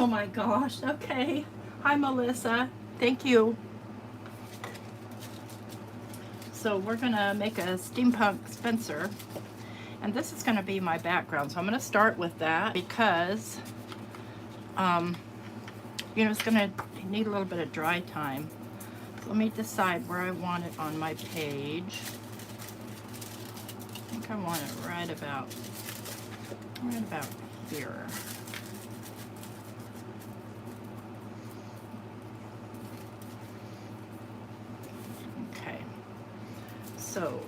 Oh my gosh, okay. Hi Melissa, thank you. So we're gonna make a Steampunk Spencer, and this is gonna be my background. So I'm gonna start with that because, you know, it's gonna need a little bit of dry time. So let me decide where I want it on my page. I think I want it right about here. Okay, so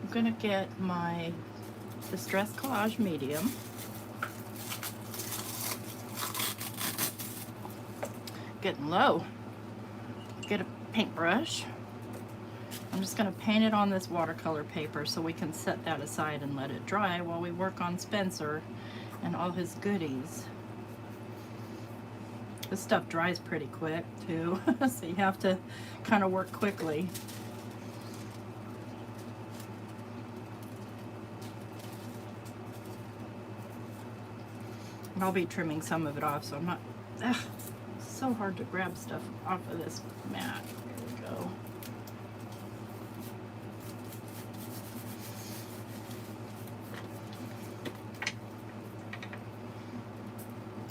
I'm gonna get my Distress Collage medium. Getting low. Get a paintbrush. I'm just going to paint it on this watercolor paper so we can set that aside and let it dry while we work on Spencer and all his goodies. This stuff dries pretty quick too, so you have to kind of work quickly. I'll be trimming some of it off, so I'm not... Ugh, it's so hard to grab stuff off of this mat. Here we go.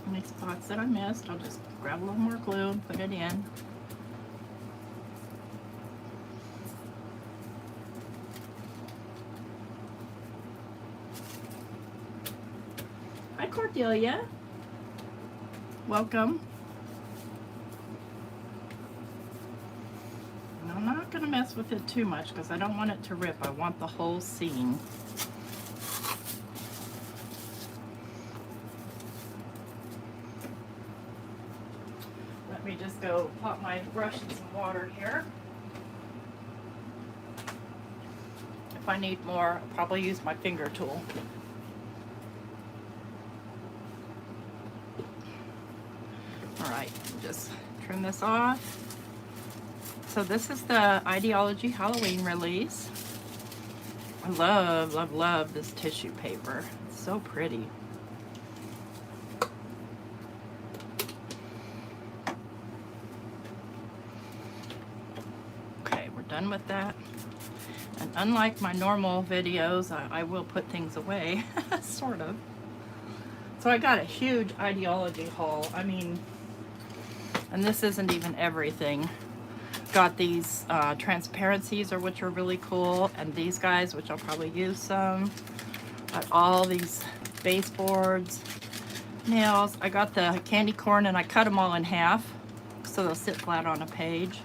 Any spots that I missed, I'll just grab a little more glue and put it in. Hi Cordelia, welcome. And I'm not going to mess with it too much because I don't want it to rip. I want the whole scene. Let me just go pop my brush in some water here. If I need more, I'll probably use my finger tool. Alright, just trim this off. So this is the Ideology Halloween release. I love, love, love this tissue paper. It's so pretty. Okay, we're done with that. And unlike my normal videos, I will put things away, sort of. So I got a huge Ideology haul. I mean, and this isn't even everything. Got these transparencies, which are really cool, and these guys, which I'll probably use some. Got all these baseboards, nails. I got the candy corn and I cut them all in half so they'll sit flat on a page.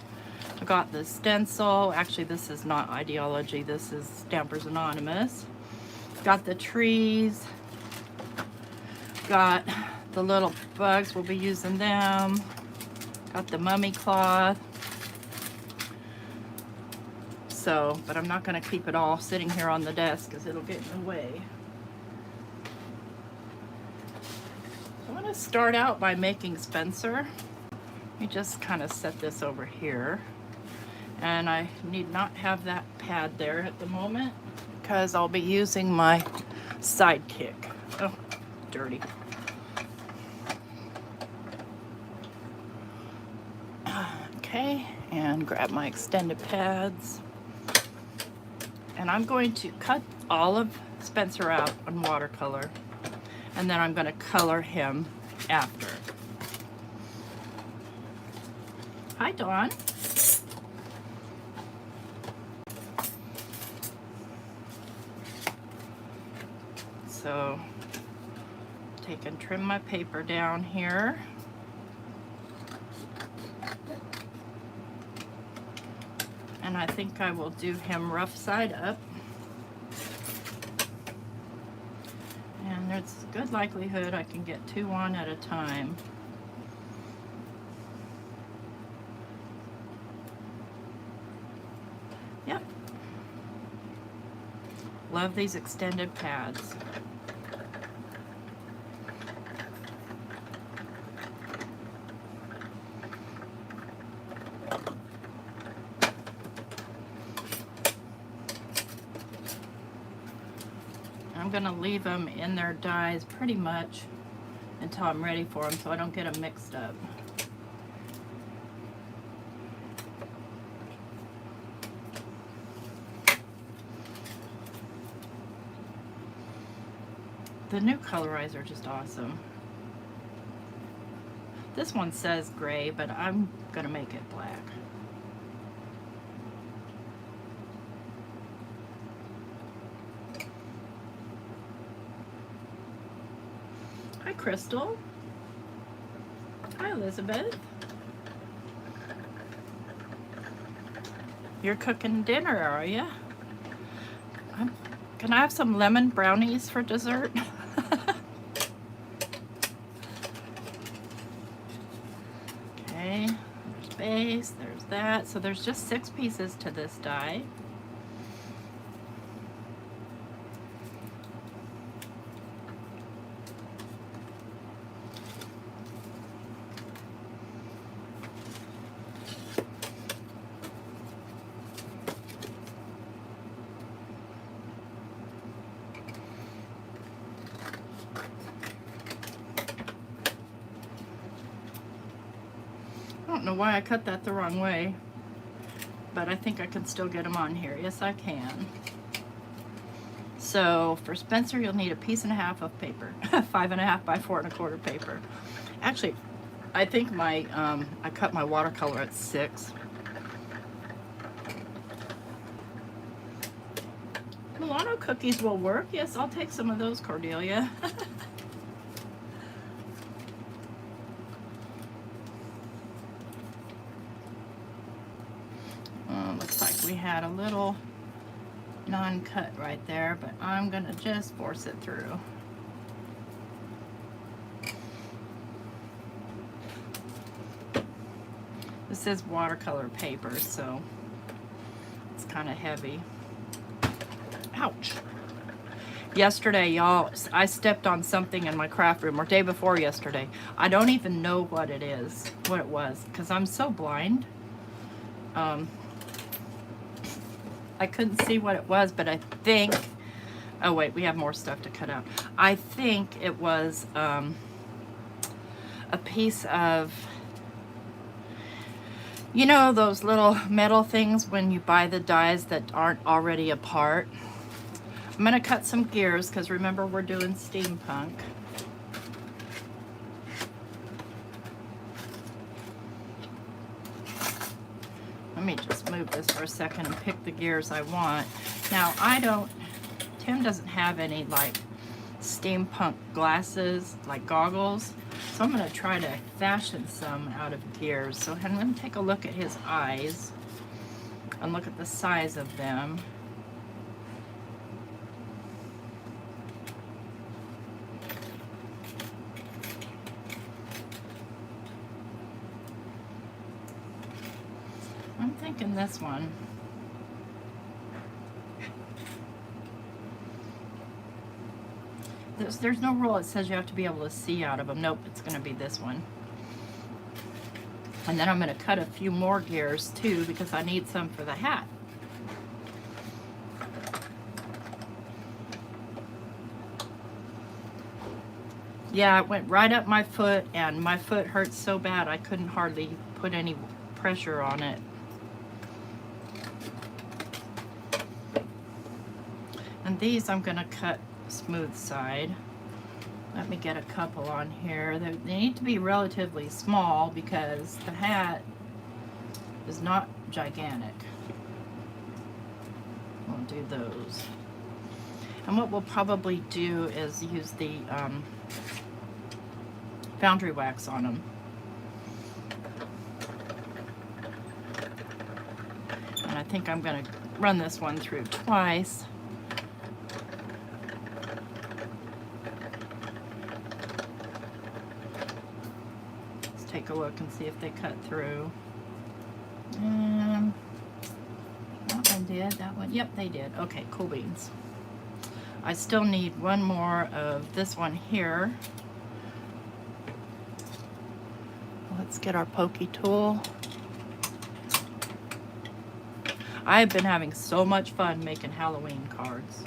I got the stencil. Actually, this is not Ideology. This is Stampers Anonymous. Got the trees. Got the little bugs. We'll be using them. Got the mummy cloth. So, but I'm not going to keep it all sitting here on the desk because it'll get in the way. I'm going to start out by making Spencer. Let me just kind of set this over here. And I need not have that pad there at the moment because I'll be using my sidekick. Oh, dirty. Okay, and grab my extended pads. And I'm going to cut all of Spencer out on watercolor, and then I'm going to color him after. Hi, Dawn. So, take and trim my paper down here. And I think I will do him rough side up. And there's a good likelihood I can get 2 on at a time. Yep. Love these extended pads. I'm going to leave them in their dies pretty much until I'm ready for them so I don't get them mixed up. The new colorizer are just awesome. This one says gray, but I'm gonna make it black. Hi, Crystal. Hi, Elizabeth. You're cooking dinner, are you? Can I have some lemon brownies for dessert? Okay, there's base, there's that. So there's just 6 pieces to this die. I don't know why I cut that the wrong way, but I think I can still get them on here. Yes, I can. So for Spencer, you'll need 1.5 pieces of paper, 5.5 by 4 1/4 paper. Actually, I think my I cut my watercolor at 6. Milano cookies will work. Yes, I'll take some of those, Cordelia. Looks like we had a little non-cut right there, but I'm gonna just force it through. This is watercolor paper, so it's kind of heavy. Ouch. Yesterday, y'all, I stepped on something in my craft room, or day before yesterday. I don't even know what it is, what it was, because I'm so blind. I couldn't see what it was, but I think, oh wait, we have more stuff to cut out. I think it was a piece of, you know, those little metal things when you buy the dies that aren't already apart. I'm gonna cut some gears because remember we're doing steampunk. Let me just move this for a second and pick the gears I want. Now Tim doesn't have any like steampunk glasses, like goggles, so I'm gonna try to fashion some out of gears. So let me take a look at his eyes and look at the size of them. I'm thinking this one. There's no rule that says you have to be able to see out of them. Nope, it's going to be this one. And then I'm going to cut a few more gears too because I need some for the hat. Yeah, it went right up my foot and my foot hurts so bad I couldn't hardly put any pressure on it. And these I'm going to cut smooth side. Let me get a couple on here. They need to be relatively small because the hat is not gigantic. We'll do those. And what we'll probably do is use the foundry wax on them. And I think I'm going to run this one through twice. Take a look and see if they cut through. That one did, that one, yep, they did. Okay, cool beans. I still need one more of this one here. Let's get our pokey tool. I've been having so much fun making Halloween cards.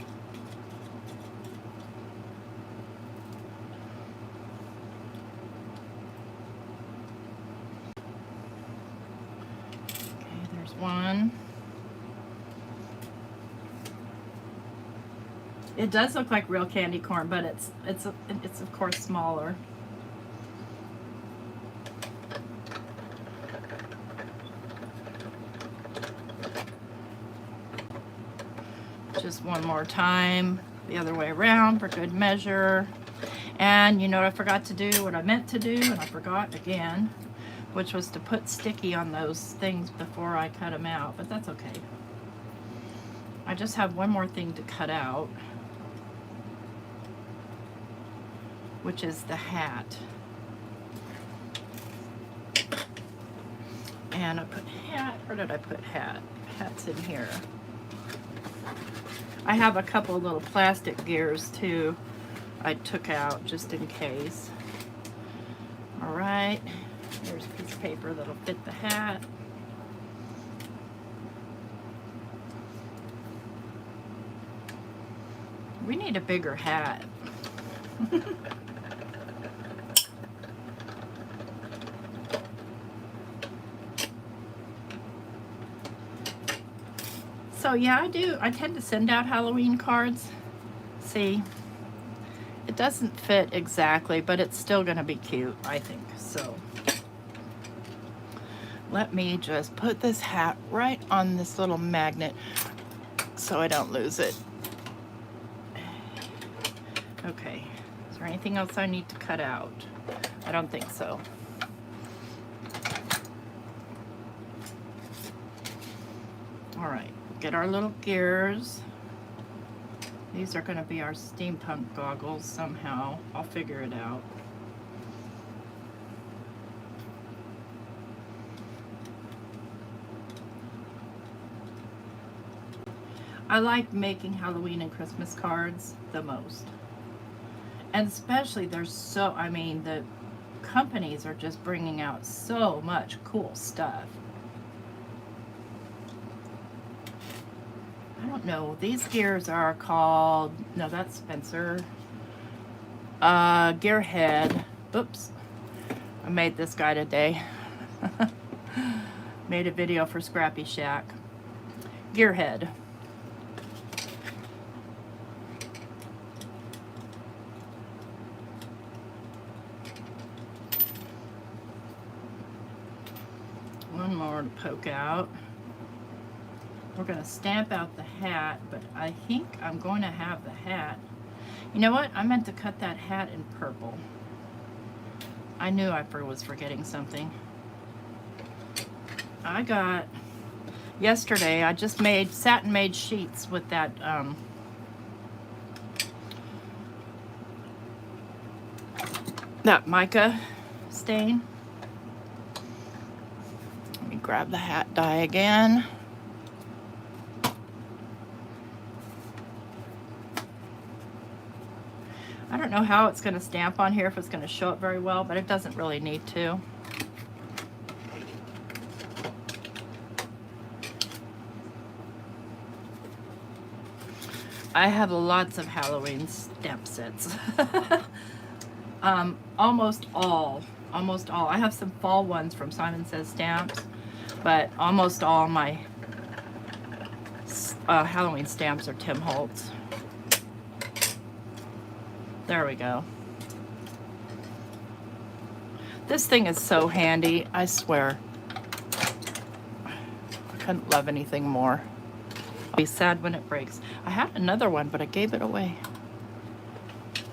one. It does look like real candy corn, but it's of course smaller. Just one more time, the other way around for good measure. And you know what I forgot to do, what I meant to do, and I forgot again, which was to put sticky on those things before I cut them out, but that's okay. I just have one more thing to cut out, which is the hat. And I put hat, where did I put hat? Hat's in here. I have a couple little plastic gears too I took out just in case. All right, here's a piece of paper that'll fit the hat. We need a bigger hat. So yeah, I tend to send out Halloween cards. See, it doesn't fit exactly, but it's still gonna be cute, I think. So let me just put this hat right on this little magnet so I don't lose it. Okay, is there anything else I need to cut out? I don't think so. All right, get our little gears. These are going to be our steampunk goggles somehow. I'll figure it out. I like making Halloween and Christmas cards the most. And especially there's so, I mean, the companies are just bringing out so much cool stuff. I don't know, these gears are called, no, that's Spencer. Gearhead. Oops. I made this guy today. Made a video for Scrappy Shack. Gearhead. One more to poke out. We're going to stamp out the hat, but I think I'm going to have the hat. You know what? I meant to cut that hat in purple. I knew I was forgetting something. I got, yesterday, I just made satin made sheets with that, that mica stain. Let me grab the hat die again. I don't know how it's going to stamp on here, if it's going to show up very well, but it doesn't really need to. I have lots of Halloween stamp sets. Almost all. I have some fall ones from Simon Says Stamps, but almost all my Halloween stamps are Tim Holtz. There we go. This thing is so handy, I swear. I couldn't love anything more. I'll be sad when it breaks. I had another one, but I gave it away.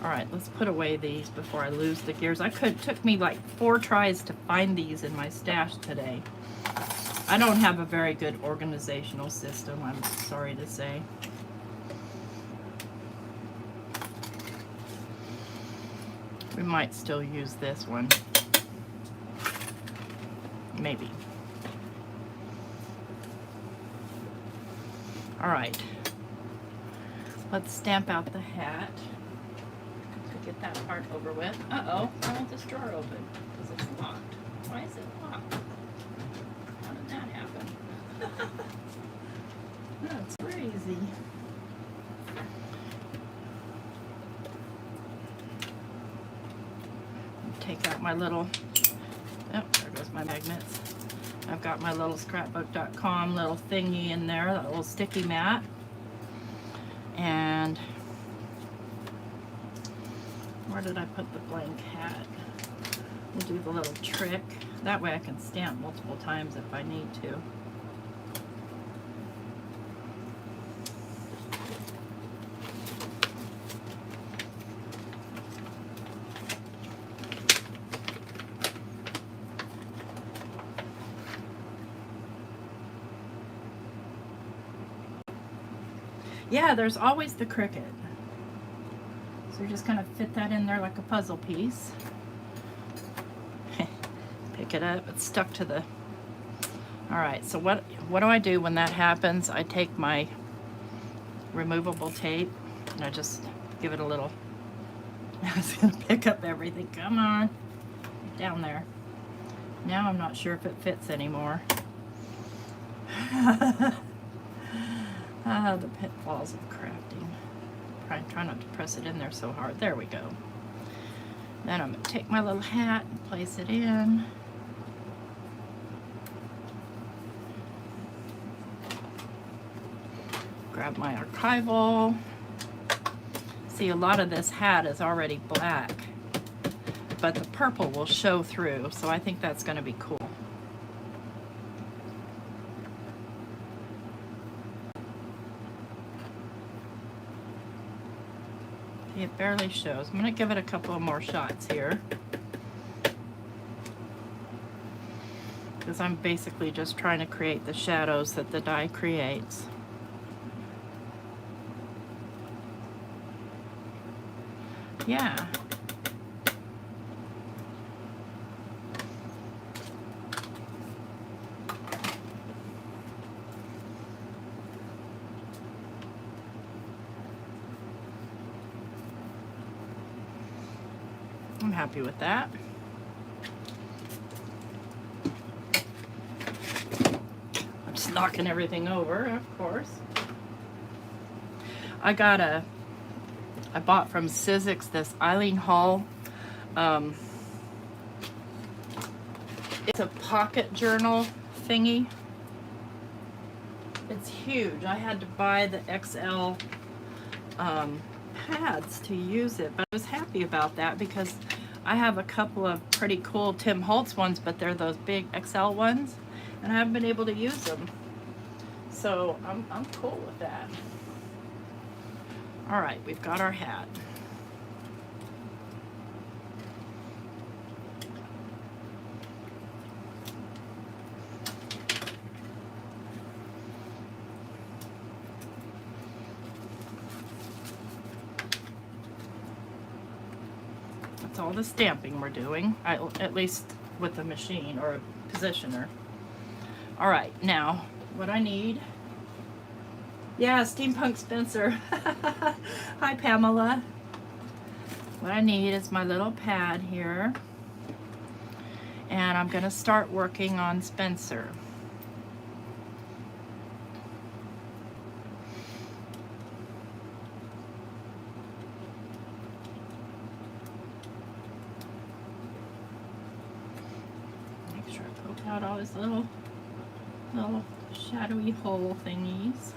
All right, let's put away these before I lose the gears. It took me like 4 tries to find these in my stash today. I don't have a very good organizational system, I'm sorry to say. We might still use this one. Maybe. All right. Let's stamp out the hat to get that part over with. Uh-oh, I want this drawer open because it's locked. Why is it locked? How did that happen? That's crazy. Take out my little, oh, there goes my magnets. I've got my little scrapbook.com little thingy in there, that little sticky mat. And where did I put the blank hat? We'll do the little trick. That way I can stamp multiple times if I need to. Yeah, there's always the cricket. So you're just gonna fit that in there like a puzzle piece. Pick it up, it's stuck to the... All right, so what do I do when that happens? I take my removable tape and I just give it a little... I was gonna pick up everything, come on, down there. Now I'm not sure if it fits anymore. Ah, the pitfalls of crafting. Try not to press it in there so hard. There we go. Then I'm going to take my little hat and place it in. Grab my archival. See, a lot of this hat is already black, but the purple will show through, so I think that's going to be cool. It barely shows. I'm going to give it a couple of more shots here, because I'm basically just trying to create the shadows that the die creates. Yeah. I'm happy with that. I'm just knocking everything over, of course. I bought from Sizzix this Eileen Hall. It's a pocket journal thingy. It's huge. I had to buy the XL pads to use it, but I was happy about that because I have a couple of pretty cool Tim Holtz ones, but they're those big XL ones, and I haven't been able to use them. So I'm cool with that. All right, we've got our hat. That's all the stamping we're doing, at least with the machine or positioner. All right, now what I need... Yeah, Steampunk Spencer. Hi, Pamela. What I need is my little pad here. And I'm going to start working on Spencer. Make sure I poke out all his little shadowy hole thingies.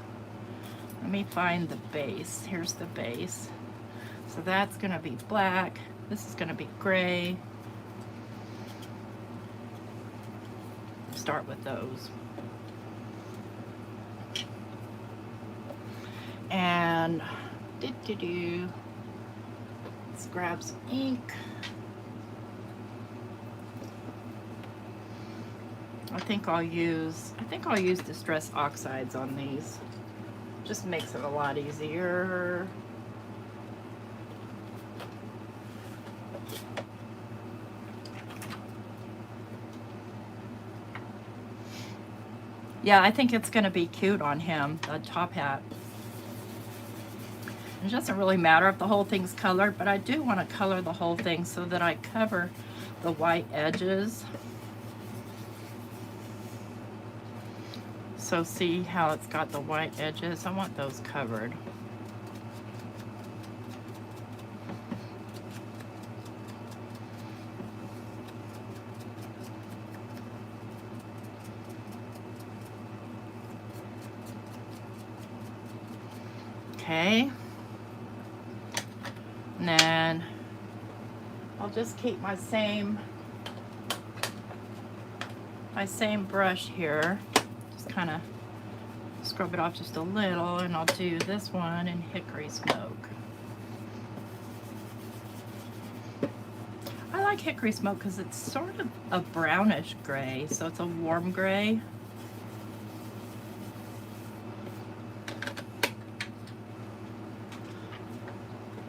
Let me find the base. Here's the base. So that's going to be black. This is going to be gray. Start with those. And let's grab some ink. I think I'll use Distress Oxides on these. Just makes it a lot easier. Yeah, I think it's going to be cute on him, the top hat. It doesn't really matter if the whole thing's colored, but I do want to color the whole thing so that I cover the white edges. So see how it's got the white edges? I want those covered. Okay. And then I'll just keep my same brush here. Just kind of scrub it off just a little, and I'll do this one in Hickory Smoke. I like Hickory Smoke because it's sort of a brownish gray, so it's a warm gray.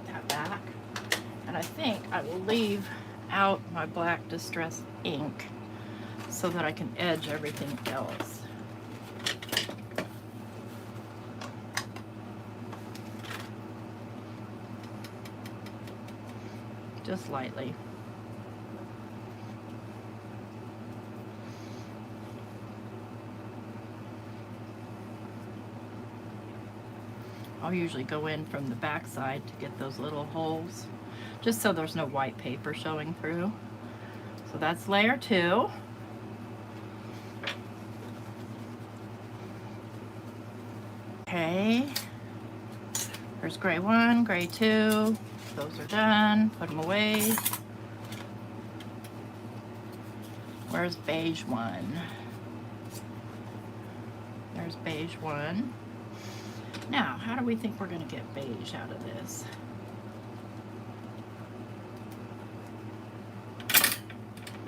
That back. And I think I will leave out my black Distress ink so that I can edge everything else. Just lightly. I'll usually go in from the back side to get those little holes, just so there's no white paper showing through. So that's layer 2. Okay, there's gray 1, gray 2. Those are done. Put them away. Where's beige 1? There's beige 1. Now, how do we think we're going to get beige out of this?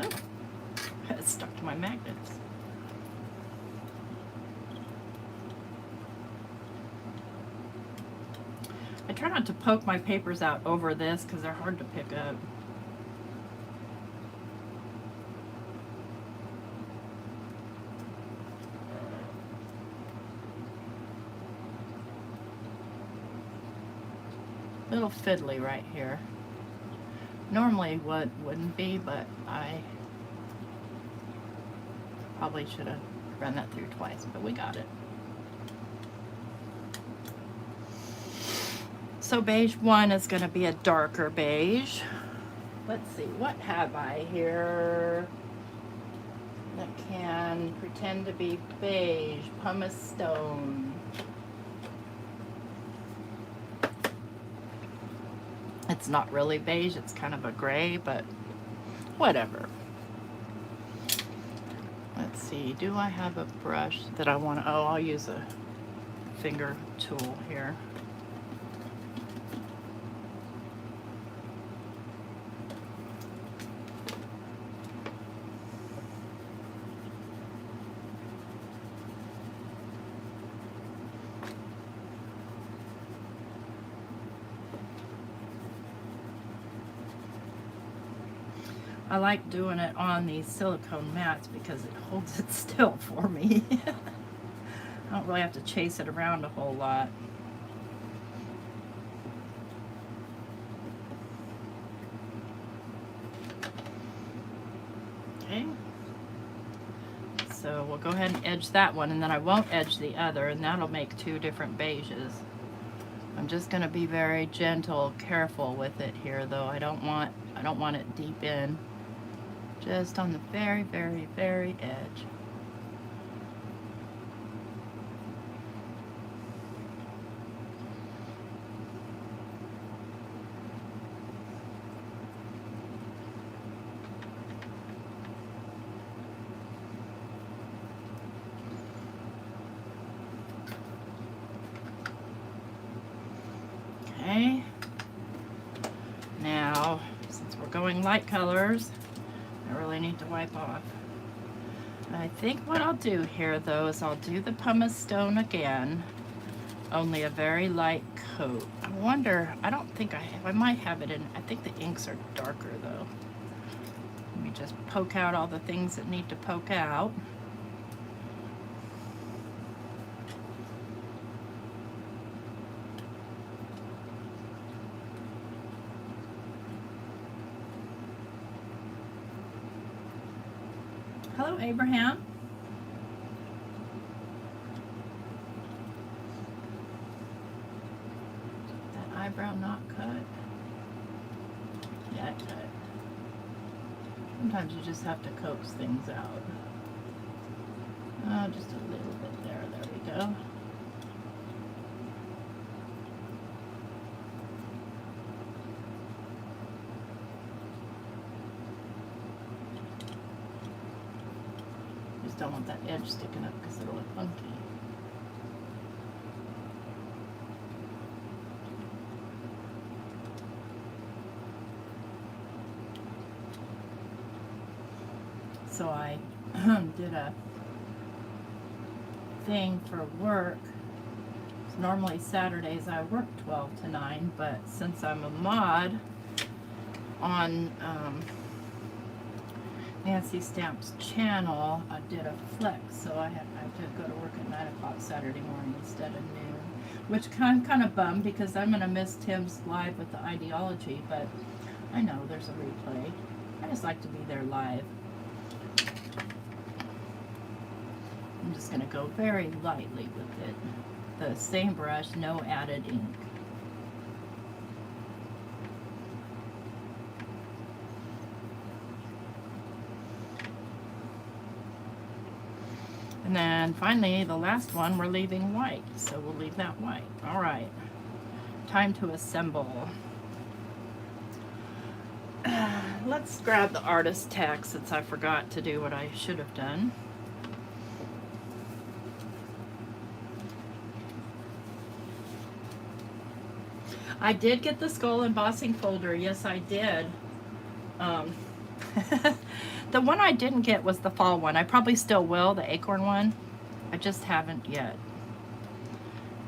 Oh, it's stuck to my magnets. I try not to poke my papers out over this because they're hard to pick up. Little fiddly right here. Normally wouldn't be, but I probably should have run that through twice, but we got it. So beige 1 is going to be a darker beige. Let's see, what have I here that can pretend to be beige? Pumice stone. It's not really beige, it's kind of a gray, but whatever. Let's see, do I have a brush that I want to, oh, I'll use a finger tool here. I like doing it on these silicone mats because it holds it still for me. I don't really have to chase it around a whole lot. Okay. So we'll go ahead and edge that one, and then I won't edge the other, and that'll make 2 different beiges. I'm just going to be very gentle, careful with it here, though. I don't want it deep in. Just on the very, very, very edge. Okay. Now, since we're going light colors, I really need to wipe off. I think what I'll do here, though, is I'll do the pumice stone again, only a very light coat. I wonder, I don't think I have, I might have it in, I think the inks are darker, though. Let me just poke out all the things that need to poke out. Hello, Abraham. That eyebrow not cut? Yeah, it cut. Sometimes you just have to coax things out. Oh, just a little bit there. There we go. just don't want that edge sticking up because it'll look funky. So I did a thing for work. Normally Saturdays I work 12 to 9, but since I'm a mod on Nancy Stamp's channel, I did a flex, so I had to go to work at 9 o'clock Saturday morning instead of noon, which I'm kind of bummed because I'm going to miss Tim's live with the ideology, but I know there's a replay. I just like to be there live. I'm just going to go very lightly with it. The same brush, no added ink. And then finally, the last one, we're leaving white, so we'll leave that white. All right, time to assemble. Let's grab the artist tag since I forgot to do what I should have done. I did get the skull embossing folder. Yes, I did. The one I didn't get was the fall one. I probably still will, the acorn one. I just haven't yet.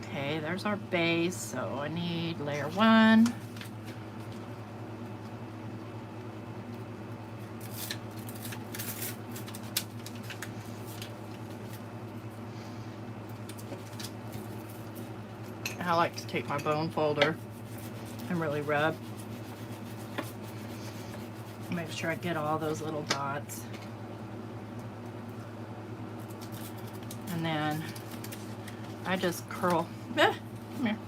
Okay, there's our base. So I need layer 1. I like to take my bone folder and really rub. Make sure I get all those little dots. And then I just curl. Come here.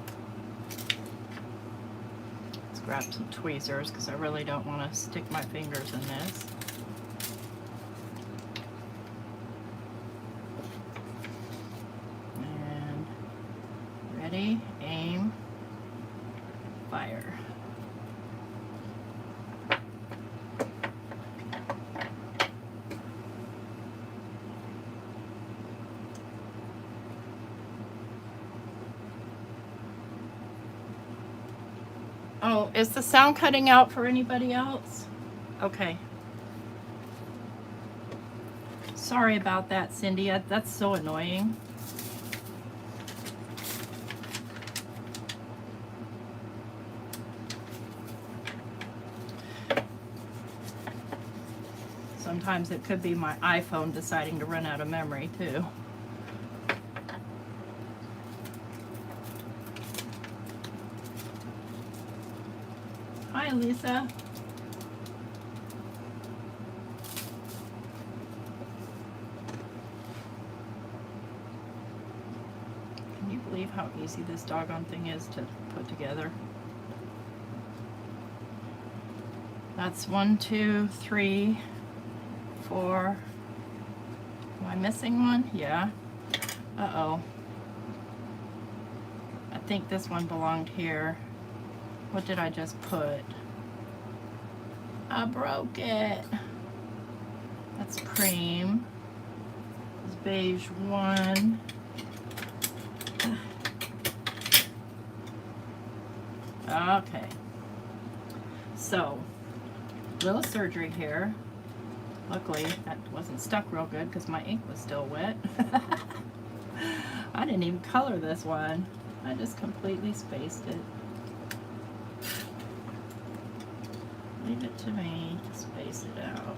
Let's grab some tweezers because I really don't want to stick my fingers in this. And ready, aim, fire. Oh, is the sound cutting out for anybody else? Okay. Sorry about that, Cindy. That's so annoying. Sometimes it could be my iPhone deciding to run out of memory, too. Hi, Lisa. Can you believe how easy this doggone thing is to put together? That's 1, 2, 3, 4. Am I missing one? Yeah. Uh-oh. I think this one belonged here. What did I just put? I broke it. That's cream. It's beige 1. Okay. So, little surgery here. Luckily, that wasn't stuck real good because my ink was still wet. I didn't even color this one. I just completely spaced it. Leave it to me to space it out.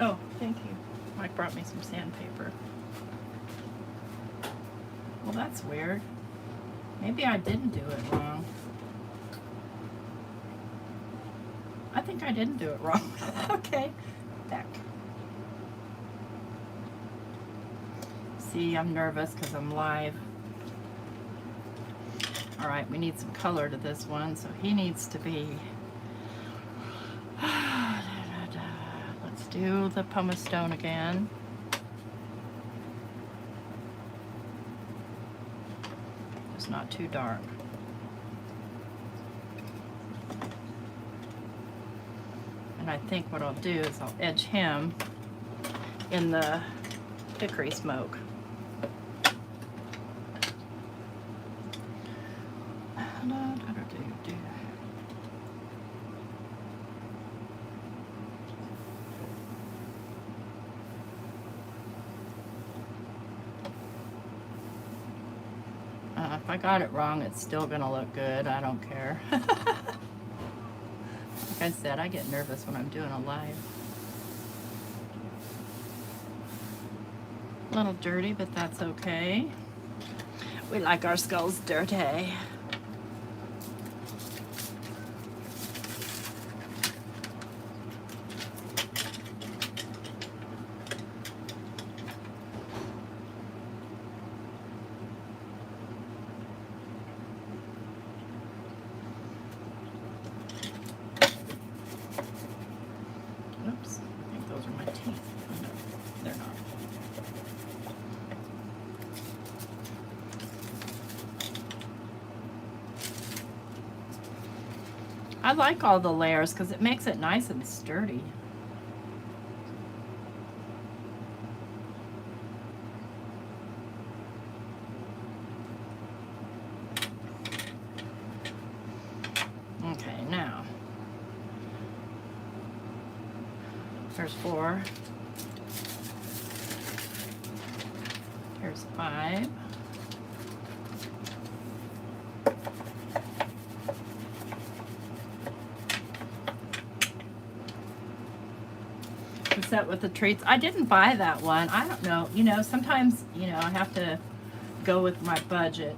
Oh, thank you. Mike brought me some sandpaper. Well, that's weird. Maybe I didn't do it wrong. I think I didn't do it wrong. Okay, back. See, I'm nervous because I'm live. All right, we need some color to this one, so he needs to be do the pumice stone again. It's not too dark. And I think what I'll do is I'll edge him in the hickory smoke. If I got it wrong, it's still gonna look good. I don't care. Like I said, I get nervous when I'm doing a live. A little dirty, but that's okay. We like our skulls dirty. Oops, I think those are my teeth. Oh, no, they're not. I like all the layers because it makes it nice and sturdy. Okay, now there's 4. Here's 5. The set with the treats. I didn't buy that one. I don't know. You know, sometimes, you know, I have to go with my budget.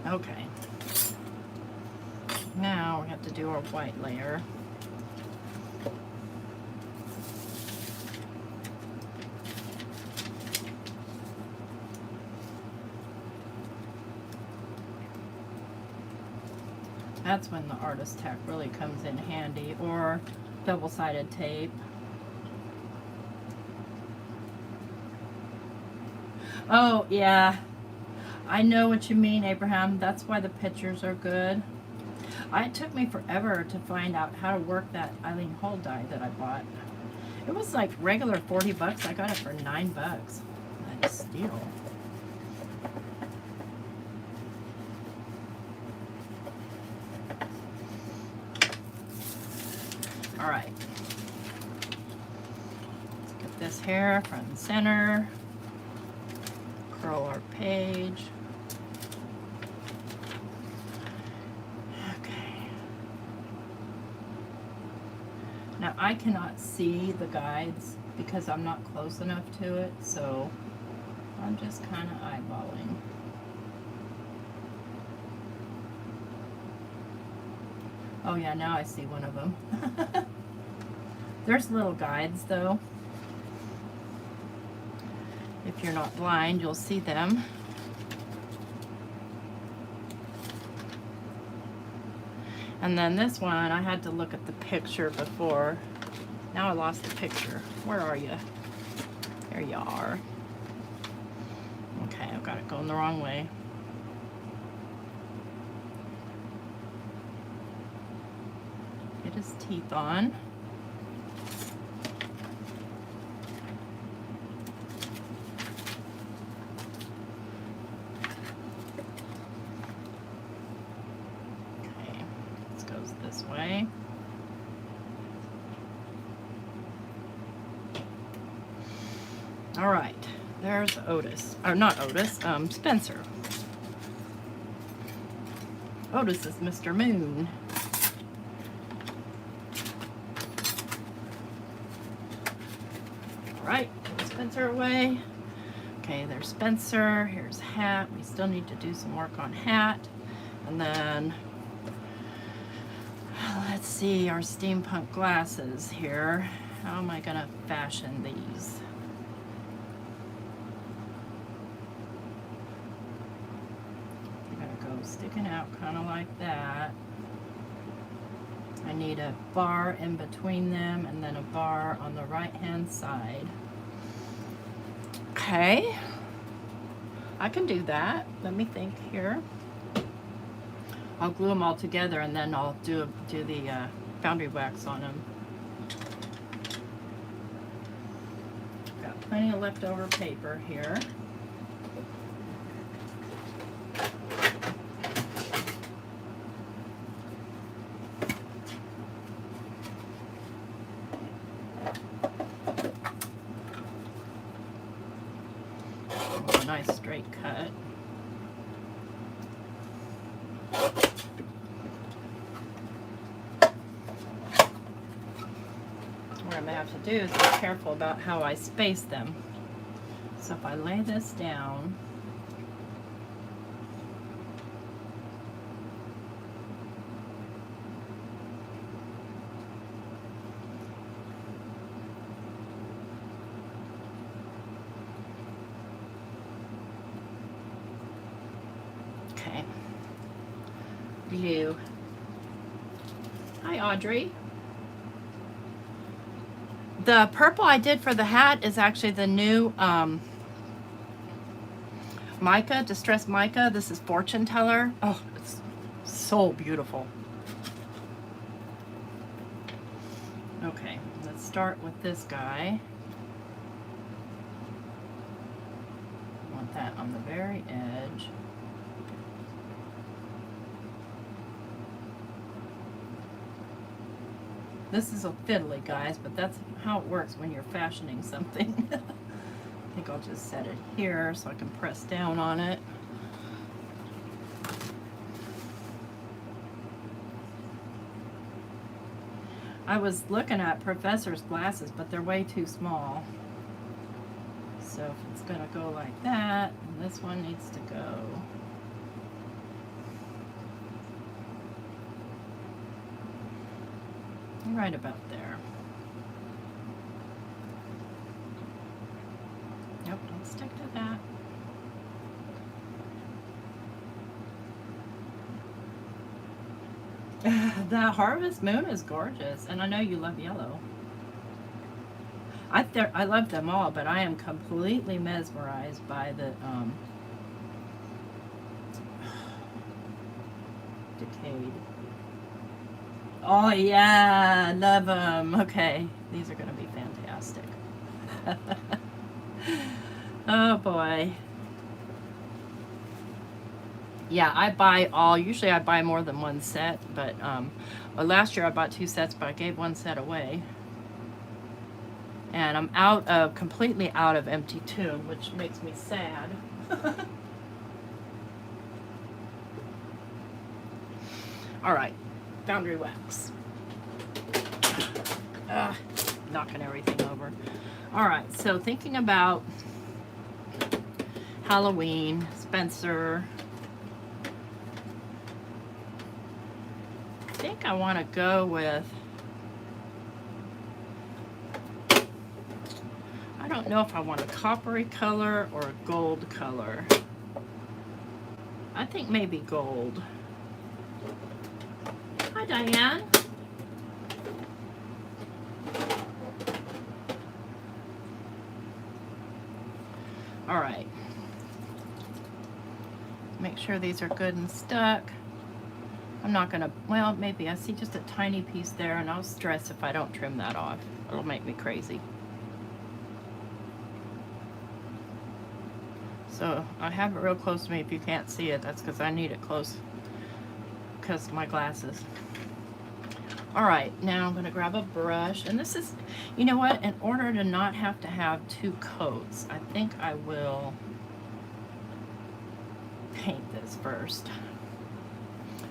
Okay. Now we have to do our white layer. That's when the artist tack really comes in handy, or double-sided tape. Oh, yeah. I know what you mean, Abraham. That's why the pictures are good. It took me forever to find out how to work that Eileen Hull die that I bought. It was like regular 40 bucks. I got it for 9 bucks. That's a steal. All right. Let's get this here front and center. Curl our page. Okay. Now I cannot see the guides because I'm not close enough to it, so I'm just kind of eyeballing. Oh yeah, now I see one of them. There's little guides though. If you're not blind, you'll see them. And then this one, I had to look at the picture before. Now I lost the picture. Where are you? There you are. Okay, I've got it going the wrong way. Get his teeth on. Okay, this goes this way. All right, there's Otis, or not Otis, Spencer. Otis is Mr. Moon. Right, Spencer away. Okay, there's Spencer. Here's hat. We still need to do some work on hat. And then, let's see, our steampunk glasses here. how am I gonna fashion these? I'm gonna go sticking out kind of like that. I need a bar in between them and then a bar on the right hand side. Okay, I can do that. Let me think here. I'll glue them all together and then I'll do the foundry wax on them. Got plenty of leftover paper here. A nice straight cut. What I'm going to have to do is be careful about how I space them. So if I lay this down, okay, you. Hi, Audrey. The purple I did for the hat is actually the new mica, distressed mica. This is Fortune Teller. Oh, it's so beautiful. Okay, let's start with this guy. I want that on the very edge. This is a fiddly, guys, but that's how it works when you're fashioning something. I think I'll just set it here so I can press down on it. I was looking at Professor's glasses, but they're way too small. So if it's gonna go like that, and this one needs to go right about there. Yep, don't stick to that. The Harvest Moon is gorgeous, and I know you love yellow. I love them all, but I am completely mesmerized by the Decayed. Oh yeah, love them. Okay, these are going to be fantastic. Oh boy. Yeah, I buy all, usually I buy more than one set, but well, last year I bought 2 sets, but I gave 1 set away. And I'm completely out of empty tube, which makes me sad. All right, foundry wax. Knocking everything over. All right, so thinking about Halloween, Spencer. I think I want to go with, I don't know if I want a coppery color or a gold color. I think maybe gold. Hi, Diane. All right. Make sure these are good and stuck. I'm not gonna, well, maybe I see just a tiny piece there, and I'll stress if I don't trim that off. It'll make me crazy. So I have it real close to me. If you can't see it, that's because I need it close because of my glasses. All right, now I'm gonna grab a brush, and this is, you know what, in order to not have to have 2 coats, I think I will paint this first.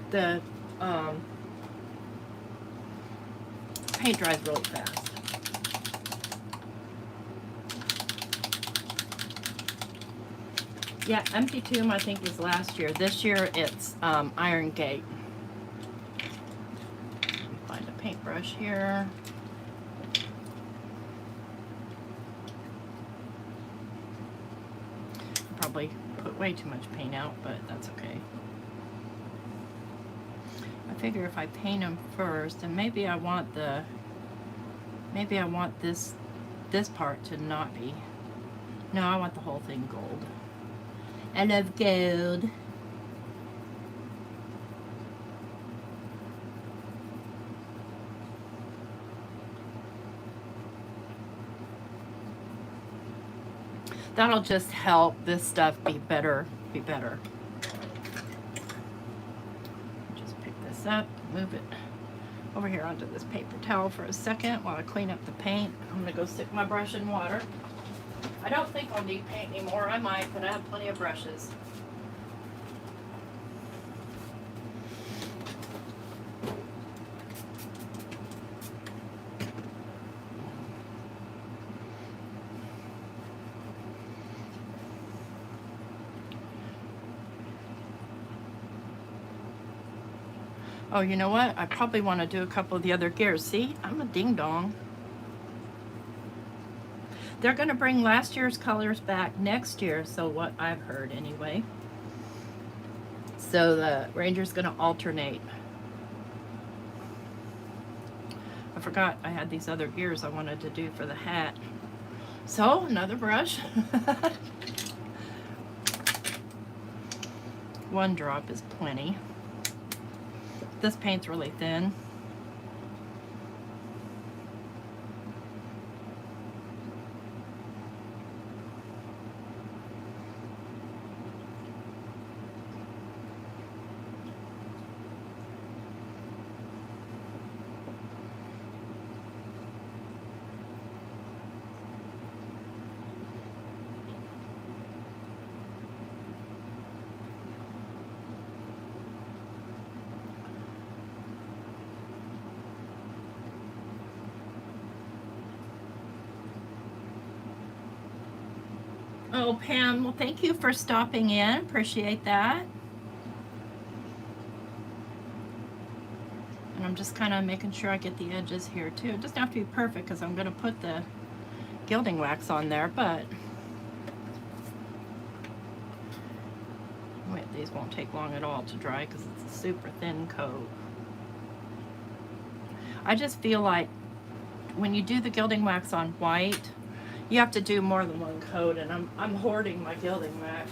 The paint dries really fast. Yeah, Empty Tomb I think was last year. This year it's Iron Gate. Find a paintbrush here. probably put way too much paint out, but that's okay. I figure if I paint them first, and maybe I want this part to not be. No, I want the whole thing gold. I love gold. That'll just help this stuff be better. Just pick this up, move it over here onto this paper towel for a second while I clean up the paint. I'm gonna go stick my brush in water. I don't think I'll need paint anymore. I might, but I have plenty of brushes. Oh, you know what? I probably want to do a couple of the other gears. See, I'm a ding-dong. They're going to bring last year's colors back next year, so what I've heard anyway. So the Ranger's going to alternate. I forgot I had these other gears I wanted to do for the hat. So, another brush. One drop is plenty. This paint's really thin. Oh, Pam, well, thank you for stopping in. Appreciate that. And I'm just kind of making sure I get the edges here, too. It doesn't have to be perfect because I'm going to put the gilding wax on there, but wait, these won't take long at all to dry because it's a super thin coat. I just feel like when you do the gilding wax on white, you have to do more than one coat, and I'm hoarding my gilding wax.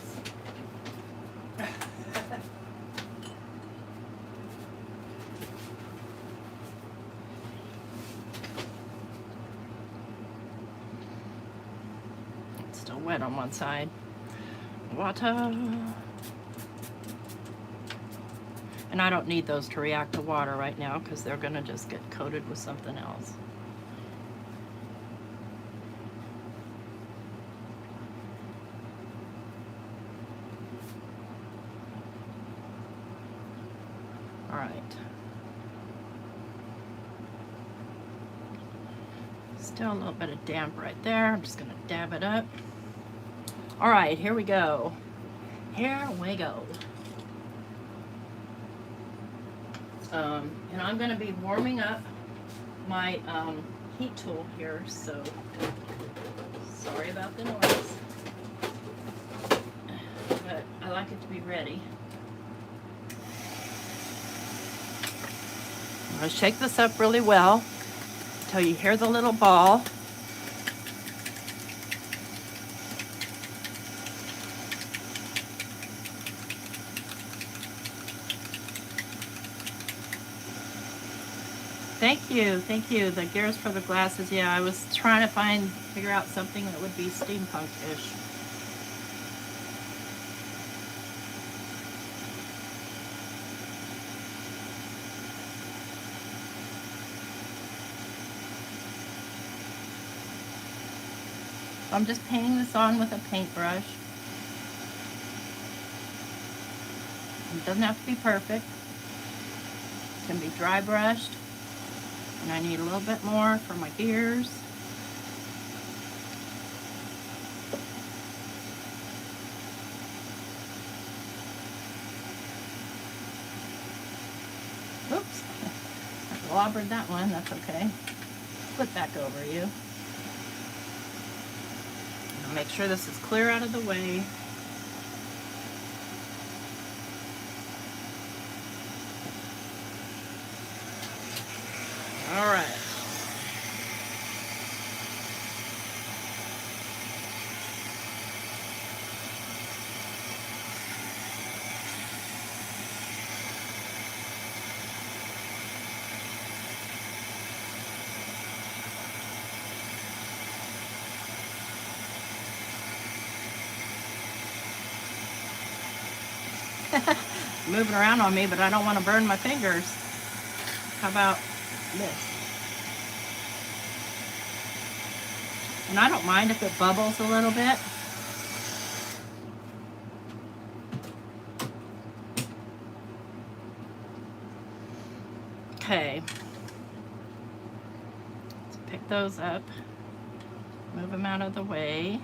It's still wet on one side. Water. And I don't need those to react to water right now because they're gonna just get coated with something else. All right. Still a little bit of damp right there. I'm just gonna dab it up. All right, here we go. Here we go. And I'm gonna be warming up my heat tool here, so sorry about the noise. But I like it to be ready. I'm going to shake this up really well until you hear the little ball. Thank you, thank you. The gears for the glasses. Yeah, I was trying to figure out something that would be steampunk-ish. I'm just painting this on with a paintbrush. It doesn't have to be perfect. It can be dry brushed. And I need a little bit more for my gears. Oops, I blobbered that one, that's okay. Flip back over you. Make sure this is clear out of the way. All right. Moving around on me, but I don't want to burn my fingers. How about this? And I don't mind if it bubbles a little bit. Okay. Let's pick those up, move them out of the way,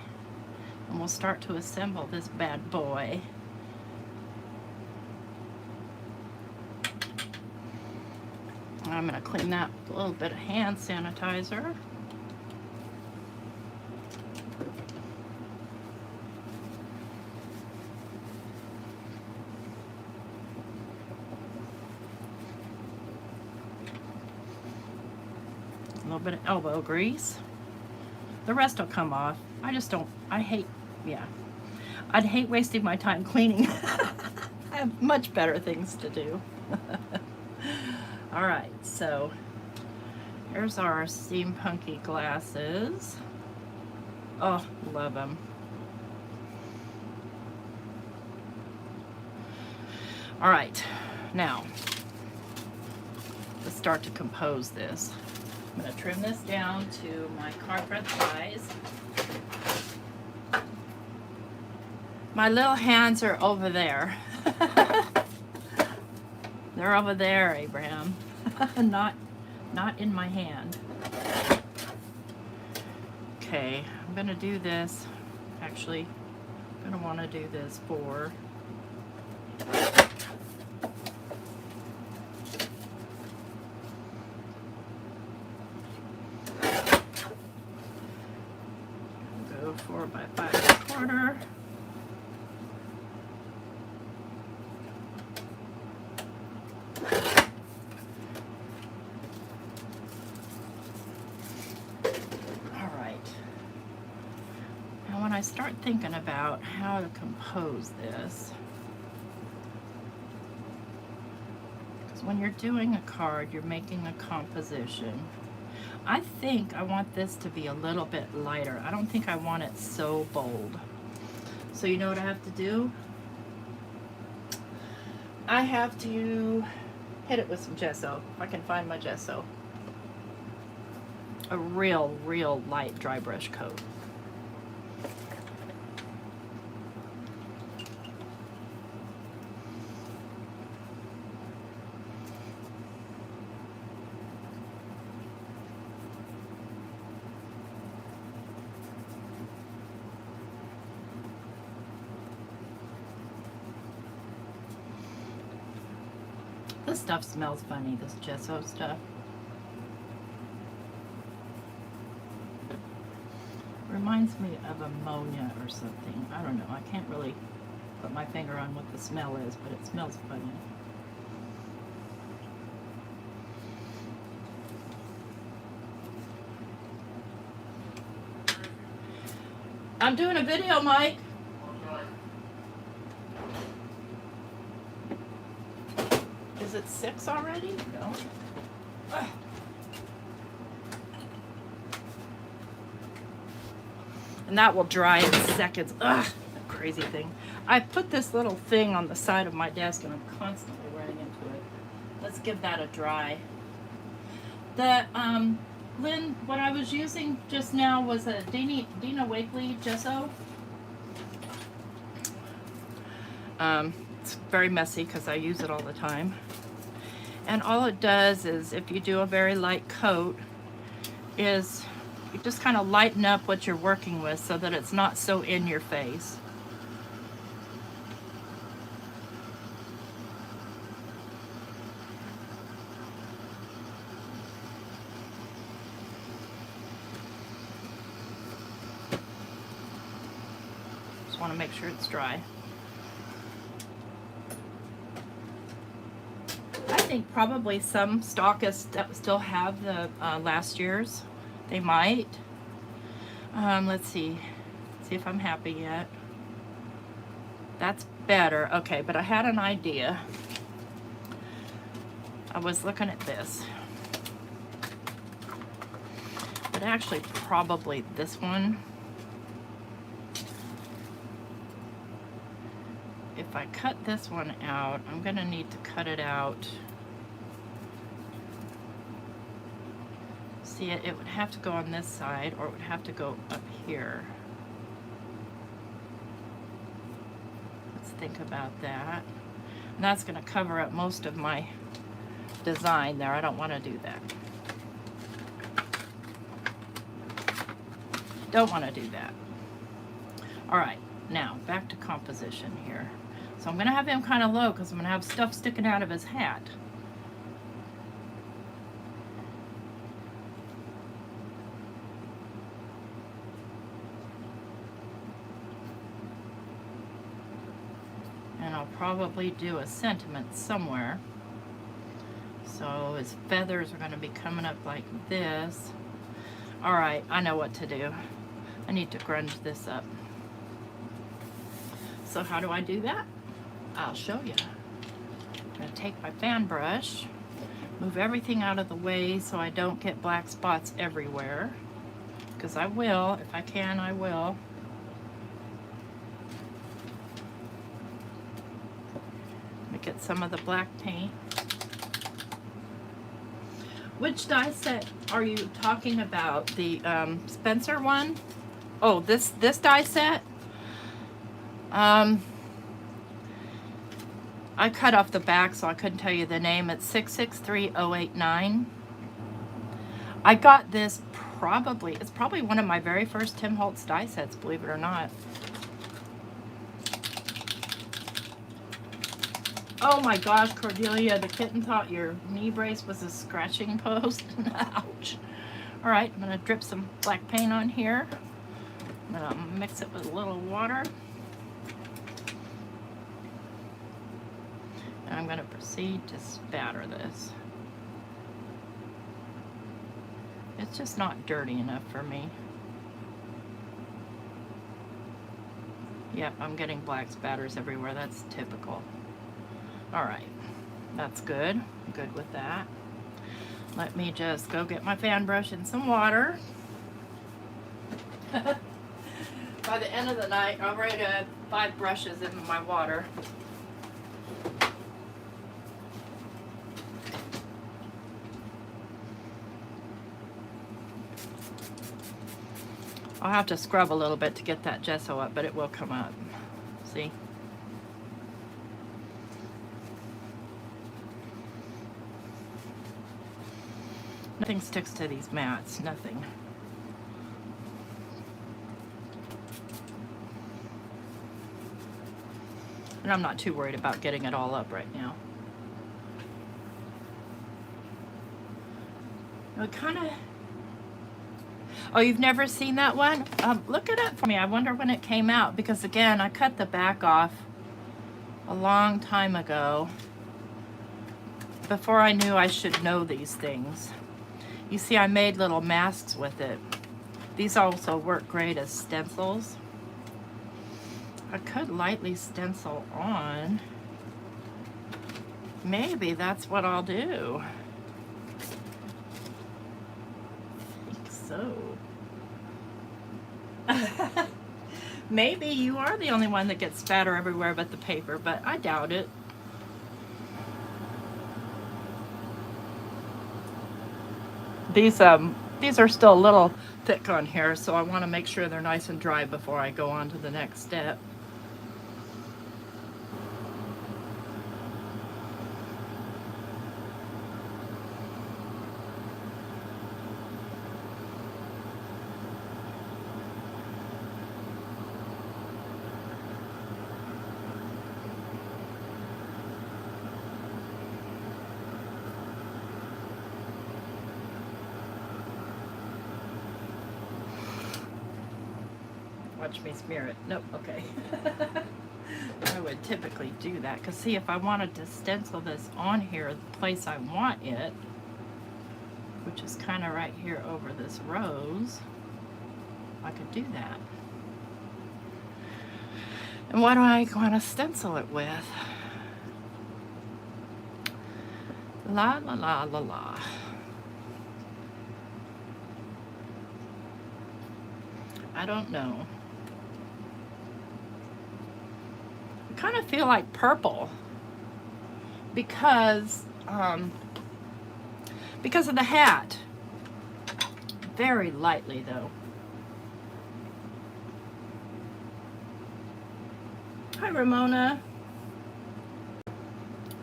and we'll start to assemble this bad boy. I'm going to clean that with a little bit of hand sanitizer. A little bit of elbow grease. The rest will come off. I just don't, I'd hate wasting my time cleaning. I have much better things to do. All right, so here's our steampunky glasses. Oh, love them. All right, now let's start to compose this. I'm going to trim this down to my card breadth size. My little hands are over there. They're over there, Abraham. not in my hand. Okay, I'm going to do this. Actually, I'm going to want to do this for go 4 by 5 1/4. Start thinking about how to compose this, because when you're doing a card, you're making a composition. I think I want this to be a little bit lighter. I don't think I want it so bold. So you know what I have to do? I have to hit it with some gesso, if I can find my gesso. A real light dry brush coat. This stuff smells funny, this gesso stuff. Reminds me of ammonia or something. I don't know. I can't really put my finger on what the smell is, but it smells funny. I'm doing a video, Mike. Is it 6 already? No. Ugh. And that will dry in seconds. Ugh, that crazy thing. I put this little thing on the side of my desk and I'm constantly running into it. Let's give that a dry. The Lynn, what I was using just now was a Dina Wakley gesso. It's very messy because I use it all the time. And all it does is, if you do a very light coat, is you just kind of lighten up what you're working with so that it's not so in your face. Just want to make sure it's dry. I think probably some stockists that still have the last year's. They might. Let's see. See if I'm happy yet. That's better. Okay, but I had an idea. I was looking at this. But actually probably this one. If I cut this one out, I'm gonna need to cut it out. See, it would have to go on this side, or it would have to go up here. Let's think about that. And that's gonna cover up most of my design there. I don't wanna do that. Don't wanna do that. All right, now back to composition here. So I'm gonna have him kind of low because I'm gonna have stuff sticking out of his hat. And I'll probably do a sentiment somewhere. So his feathers are gonna be coming up like this. All right, I know what to do. I need to grunge this up. So how do I do that? I'll show you. I'm going to take my fan brush, move everything out of the way so I don't get black spots everywhere, because I will. If I can, I will. Let me get some of the black paint. Which die set are you talking about? The Spencer one? Oh, this die set? I cut off the back, so I couldn't tell you the name. It's 663089. I got this it's probably one of my very first Tim Holtz die sets, believe it or not. Oh my gosh, Cordelia, the kitten thought your knee brace was a scratching post. Ouch. All right, I'm gonna drip some black paint on here. I'm gonna mix it with a little water. And I'm going to proceed to spatter this. It's just not dirty enough for me. Yep, I'm getting black spatters everywhere. That's typical. All right, that's good. I'm good with that. Let me just go get my fan brush and some water. By the end of the night, I'll already have 5 brushes in my water. I'll have to scrub a little bit to get that gesso up, but it will come up. See? Nothing sticks to these mats, nothing. And I'm not too worried about getting it all up right now. It kind of... Oh, you've never seen that one? Look it up for me. I wonder when it came out, because again, I cut the back off a long time ago, before I knew I should know these things. You see, I made little masks with it. These also work great as stencils. I could lightly stencil on. Maybe that's what I'll do. I think so. Maybe you are the only one that gets spatter everywhere but the paper, but I doubt it. These are still a little thick on here, so I want to make sure they're nice and dry before I go on to the next step. Watch me smear it. Nope, okay. I would typically do that, because see, if I wanted to stencil this on here, the place I want it, which is kind of right here over this rose, I could do that. And what do I want to stencil it with? La la la la la. I don't know. I kind of feel like purple because of the hat. Very lightly though. Hi Ramona.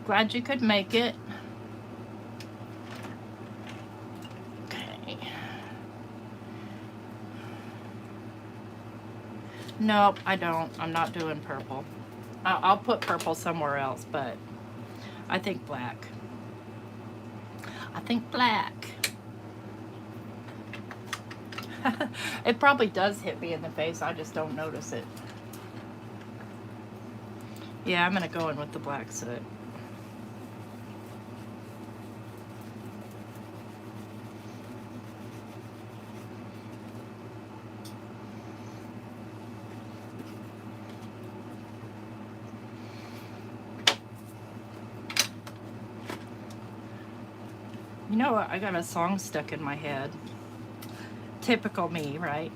Glad you could make it. Okay. Nope, I don't. I'm not doing purple. I'll put purple somewhere else, but I think black. I think black. It probably does hit me in the face. I just don't notice it. Yeah, I'm gonna go in with the black soot. You know what? I got a song stuck in my head. Typical me, right?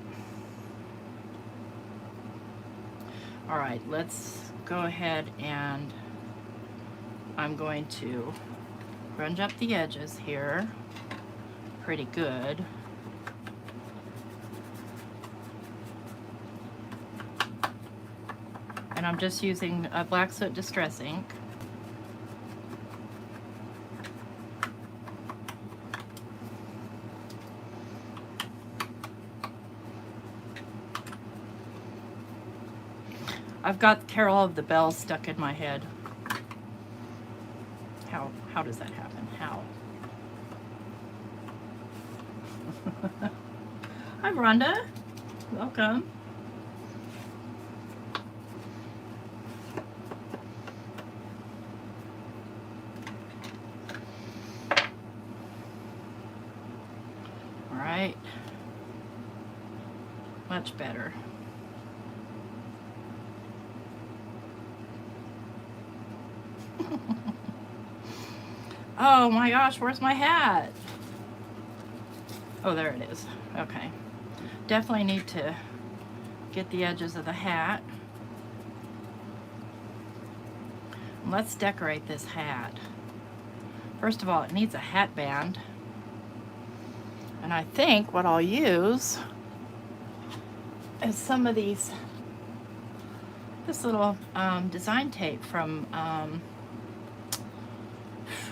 All right, let's go ahead and I'm going to grunge up the edges here pretty good. And I'm just using a black soot distress ink. I've got Carol of the Bells stuck in my head. How does that happen? How? Hi Rhonda. Welcome. All right. Much better. Oh my gosh, where's my hat? Oh, there it is. Okay. Definitely need to get the edges of the hat. Let's decorate this hat. First of all, it needs a hat band. And I think what I'll use is some of this little design tape from,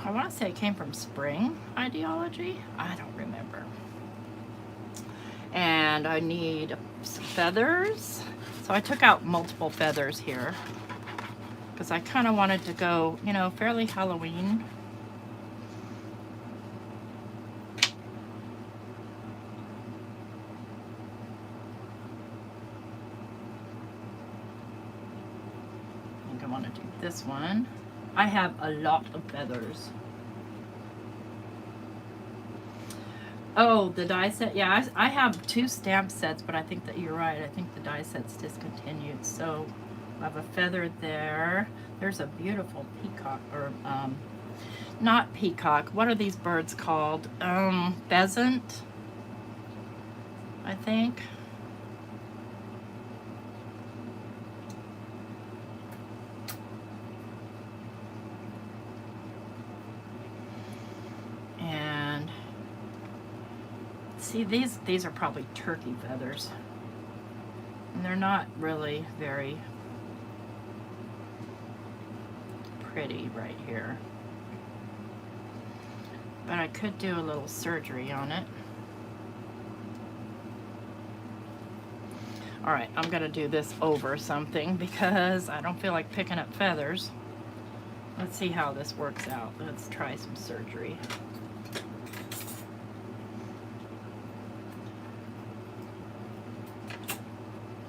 I want to say it came from Spring Ideology. I don't remember. And I need some feathers. So I took out multiple feathers here because I kind of wanted to go, you know, fairly Halloween. I think I want to do this one. I have a lot of feathers. Oh, the die set? Yeah, I have 2 stamp sets, but I think that you're right. I think the die set's discontinued. So I have a feather there. There's a beautiful peacock, or not peacock. What are these birds called? Pheasant, I think. See, these are probably turkey feathers, and they're not really very pretty right here, but I could do a little surgery on it. All right, I'm gonna do this over something because I don't feel like picking up feathers. Let's see how this works out. Let's try some surgery.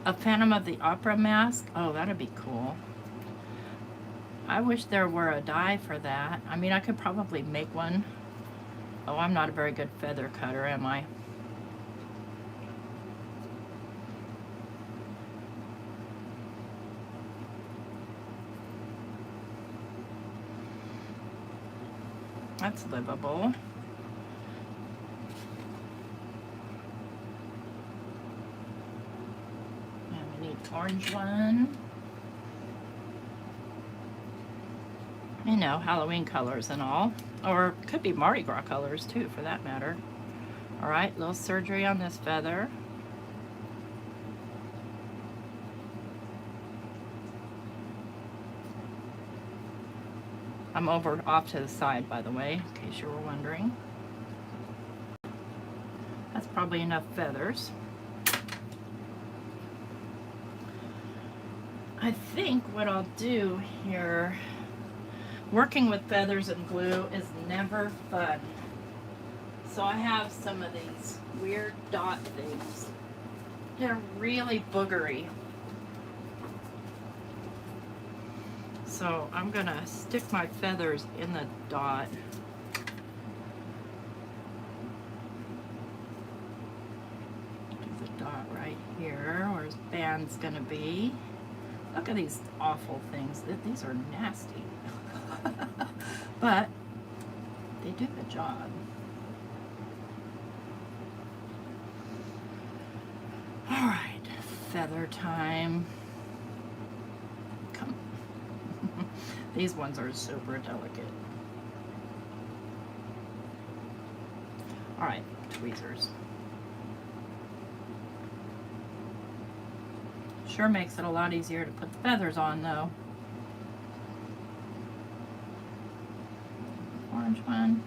A Phantom of the Opera mask. Oh, that'd be cool. I wish there were a die for that. I mean, I could probably make one. Oh, I'm not a very good feather cutter, am I? That's livable. And we need orange one. You know, Halloween colors and all. Or it could be Mardi Gras colors too, for that matter. Alright, little surgery on this feather. I'm over off to the side, by the way, in case you were wondering. That's probably enough feathers. I think what I'll do here, working with feathers and glue is never fun. So I have some of these weird dot things. They're really boogery. So I'm gonna stick my feathers in the dot. Do the dot right here, where his band's gonna be. Look at these awful things. These are nasty. But they do the job. All right, feather time. Come. These ones are super delicate. All right, tweezers. Sure makes it a lot easier to put the feathers on though. Orange one.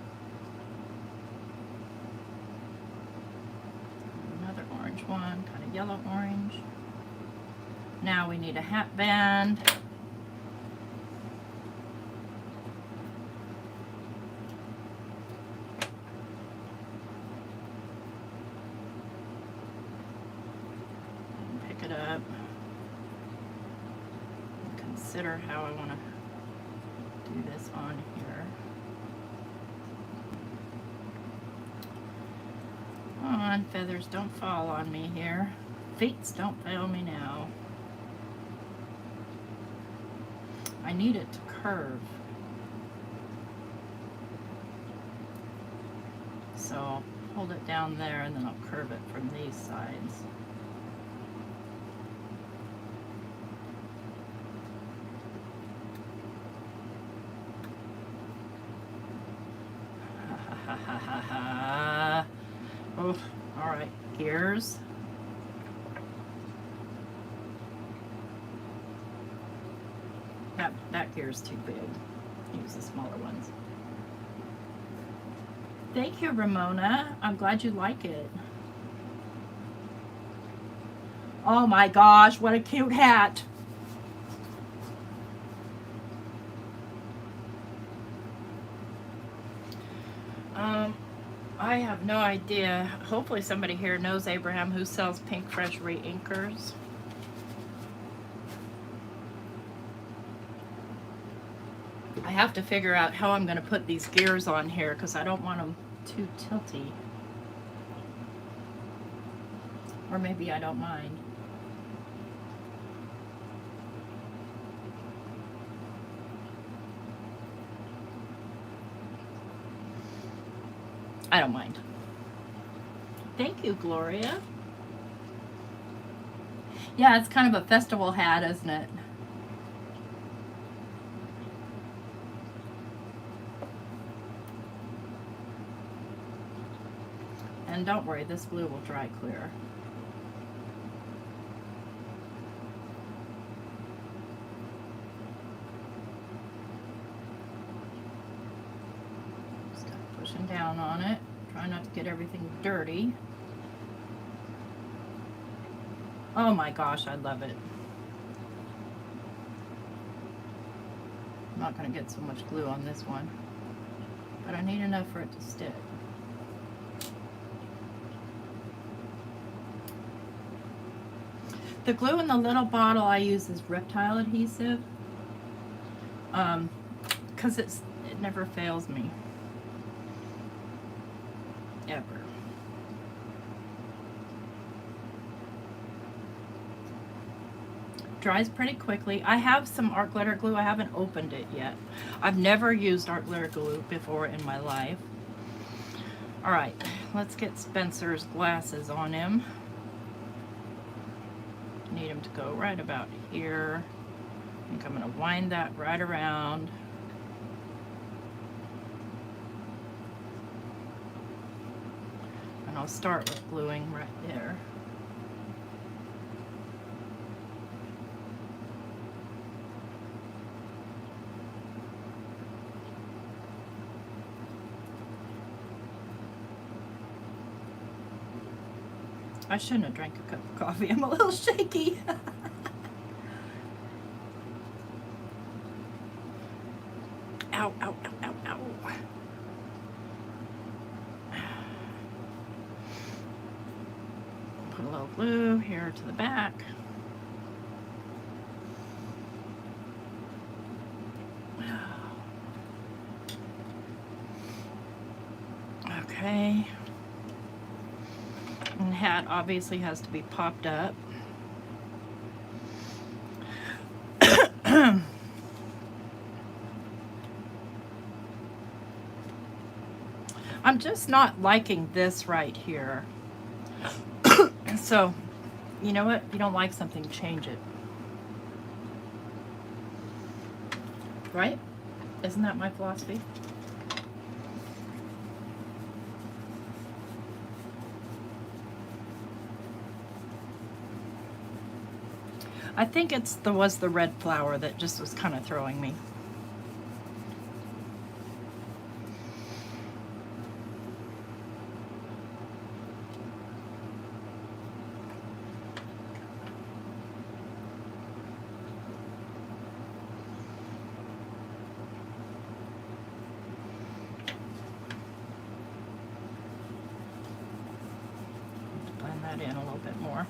Another orange one, kind of yellow orange. Now we need a hat band. And pick it up. And consider how I want to do this on here. Come on, feathers, don't fall on me here. Fates, don't fail me now. I need it to curve. So I'll hold it down there and then I'll curve it from these sides. Oh, all right, gears. That gear's too big. Use the smaller ones. Thank you, Ramona. I'm glad you like it. Oh my gosh, what a cute hat. I have no idea. Hopefully somebody here knows Abraham who sells Pink Fresh re-inkers. I have to figure out how I'm going to put these gears on here because I don't want them too tilty. Or maybe I don't mind. I don't mind. Thank you, Gloria. Yeah, it's kind of a festival hat, isn't it? And don't worry, this glue will dry clear. Just pushing down on it. Try not to get everything dirty. Oh my gosh, I love it. I'm not going to get so much glue on this one, but I need enough for it to stick. The glue in the little bottle I use is reptile adhesive. because it never fails me. Ever. Dries pretty quickly. I have some art glitter glue. I haven't opened it yet. I've never used art glitter glue before in my life. All right, let's get Spencer's glasses on him. Need him to go right about here. I think I'm going to wind that right around. And I'll start with gluing right there. I shouldn't have drank a cup of coffee. I'm a little shaky. Ow, ow, ow, ow, ow. Put a little glue here to the back. Okay. And the hat obviously has to be popped up. I'm just not liking this right here. So, you know what? If you don't like something, change it. Right? Isn't that my philosophy? I think was the red flower that just was kind of throwing me. Blend that in a little bit more.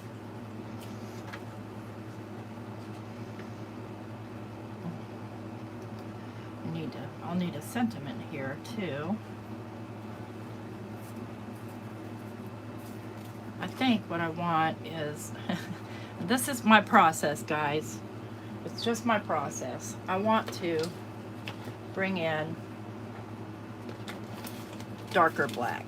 I'll need a sentiment here too. I think what I want is, this is my process, guys. It's just my process. I want to bring in darker black.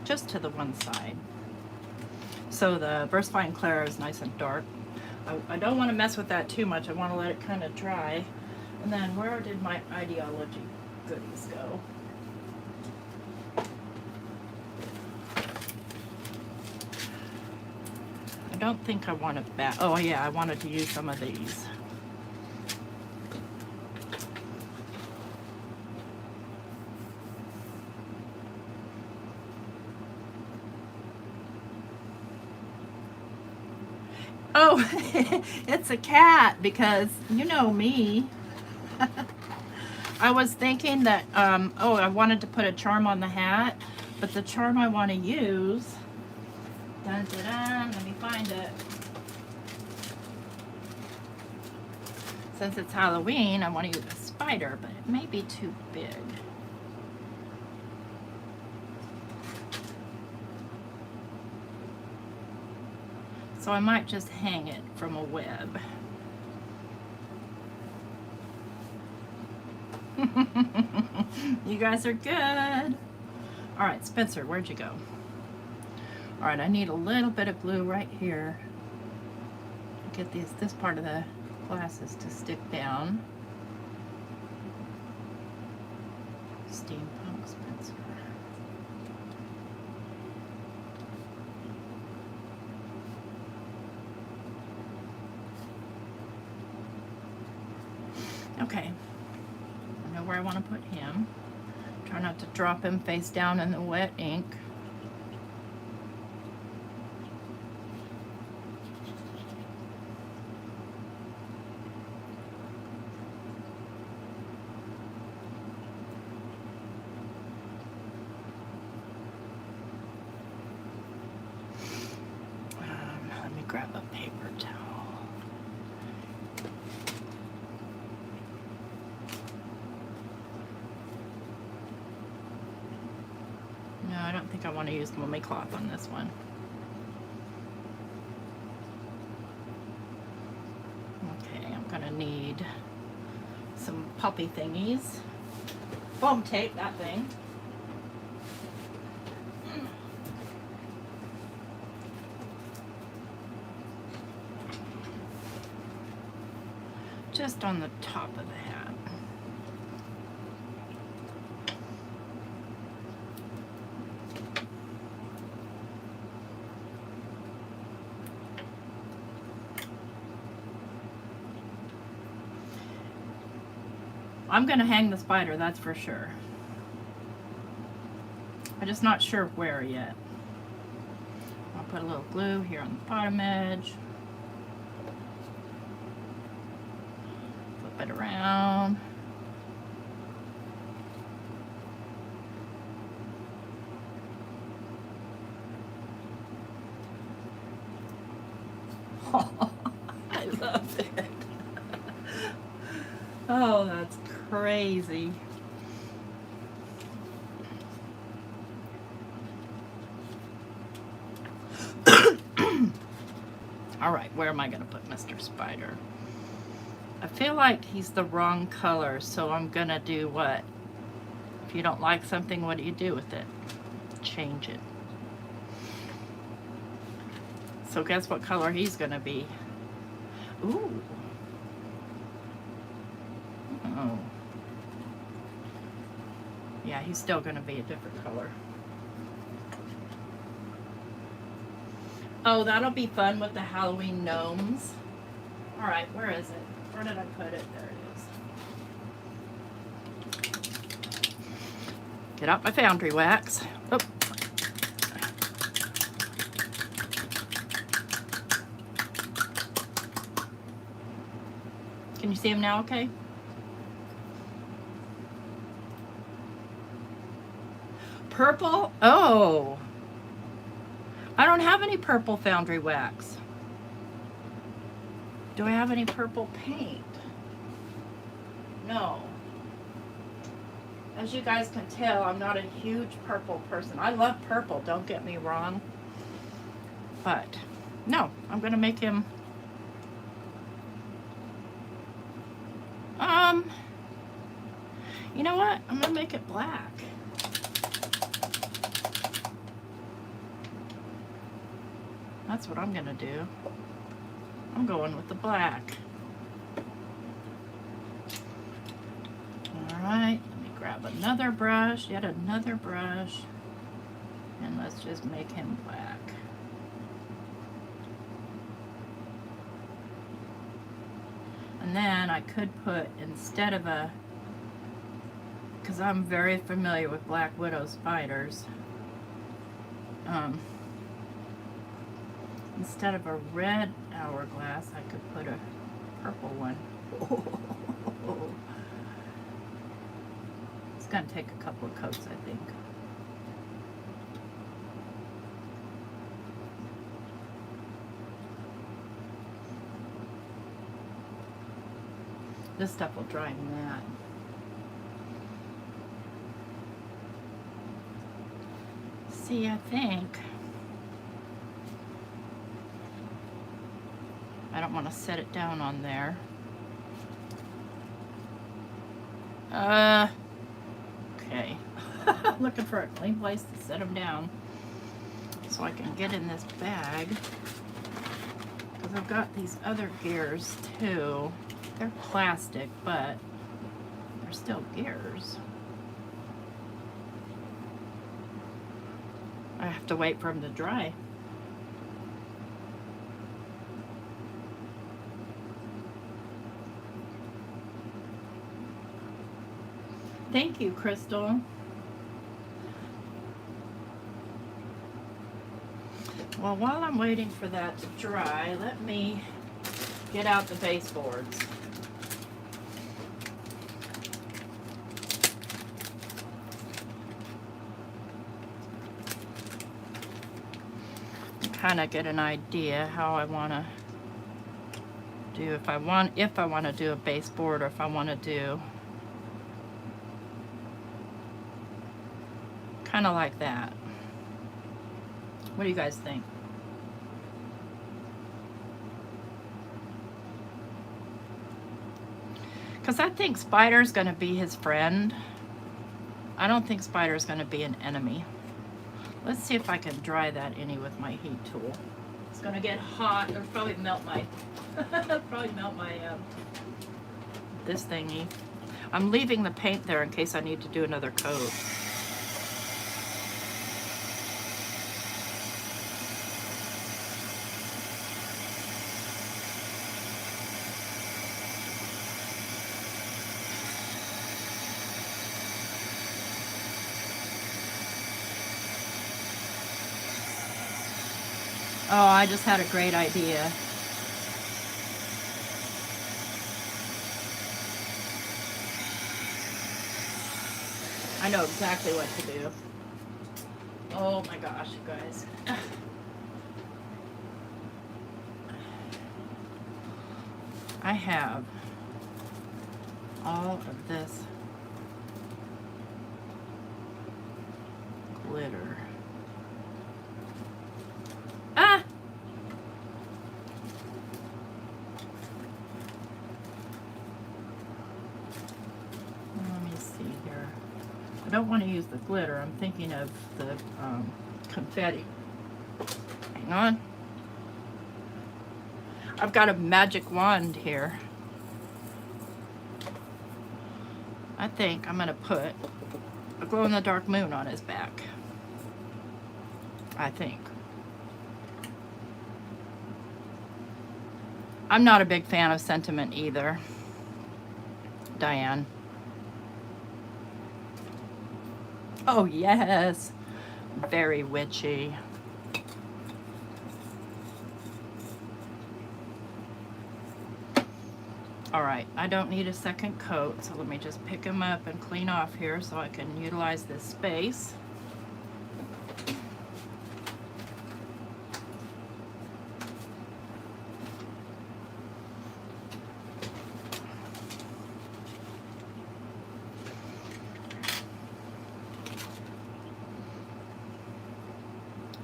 Just to the one side. So the VersaFine Clara is nice and dark. I don't want to mess with that too much. I want to let it kind of dry. And then where did my ideology goodies go? I don't think I want it back. Oh yeah, I wanted to use some of these. Oh, it's a cat, because you know me. I was thinking that, oh, I wanted to put a charm on the hat, but the charm I want to use, dun, dun, dun, let me find it. Since it's Halloween, I want to use a spider, but it may be too big. So I might just hang it from a web. You guys are good. All right, Spencer, where'd you go? All right, I need a little bit of glue right here to get this part of the glasses to stick down. Steampunk Spencer. Okay, I know where I want to put him. Try not to drop him face down in the wet ink. don't think I want to use mummy cloth on this one. Okay, I'm gonna need some puppy thingies. Foam tape, that thing. Just on the top of the hat. I'm gonna hang the spider, that's for sure. I'm just not sure where yet. I'll put a little glue here on the bottom edge. Flip it around. I love it. Oh, that's crazy. All right, where am I going to put Mr. Spider? I feel like he's the wrong color, so I'm going to do what? If you don't like something, what do you do with it? Change it. So guess what color he's going to be? Ooh. Oh. Yeah, he's still going to be a different color. Oh, that'll be fun with the Halloween gnomes. All right, where is it? Where did I put it? There it is. Get out my foundry wax. Oh. Can you see him now okay? Purple? Oh. I don't have any purple foundry wax. Do I have any purple paint? No. As you guys can tell, I'm not a huge purple person. I love purple, don't get me wrong. But, no, I'm going to make him... You know what? I'm going to make it black. That's what I'm gonna do. I'm going with the black. All right, let me grab another brush, yet another brush, and let's just make him black. And then I could put, instead of a, because I'm very familiar with Black Widow spiders, instead of a red hourglass, I could put a purple one. It's going to take a couple of coats, I think. This stuff will dry matte. See, I think I don't want to set it down on there. Okay. Looking for a clean place to set them down so I can get in this bag. Because I've got these other gears too. They're plastic, but they're still gears. I have to wait for them to dry. Thank you, Crystal. Well, while I'm waiting for that to dry, let me get out the baseboards. Kind of get an idea how I want to do, if I want to do a baseboard, or if I want to do kind of like that. What do you guys think? Because I think Spider's going to be his friend. I don't think Spider's going to be an enemy. Let's see if I can dry that any with my heat tool. It's going to get hot. It'll probably melt my, this thingy. I'm leaving the paint there in case I need to do another coat. Oh, I just had a great idea. I know exactly what to do. Oh my gosh, you guys. I have all of this glitter. Ah! Let me see here. I don't want to use the glitter. I'm thinking of the confetti. Hang on. I've got a magic wand here. I think I'm going to put a glow-in-the-dark moon on his back. I think. I'm not a big fan of sentiment either, Diane. Oh yes, very witchy. All right, I don't need a second coat, so let me just pick him up and clean off here so I can utilize this space.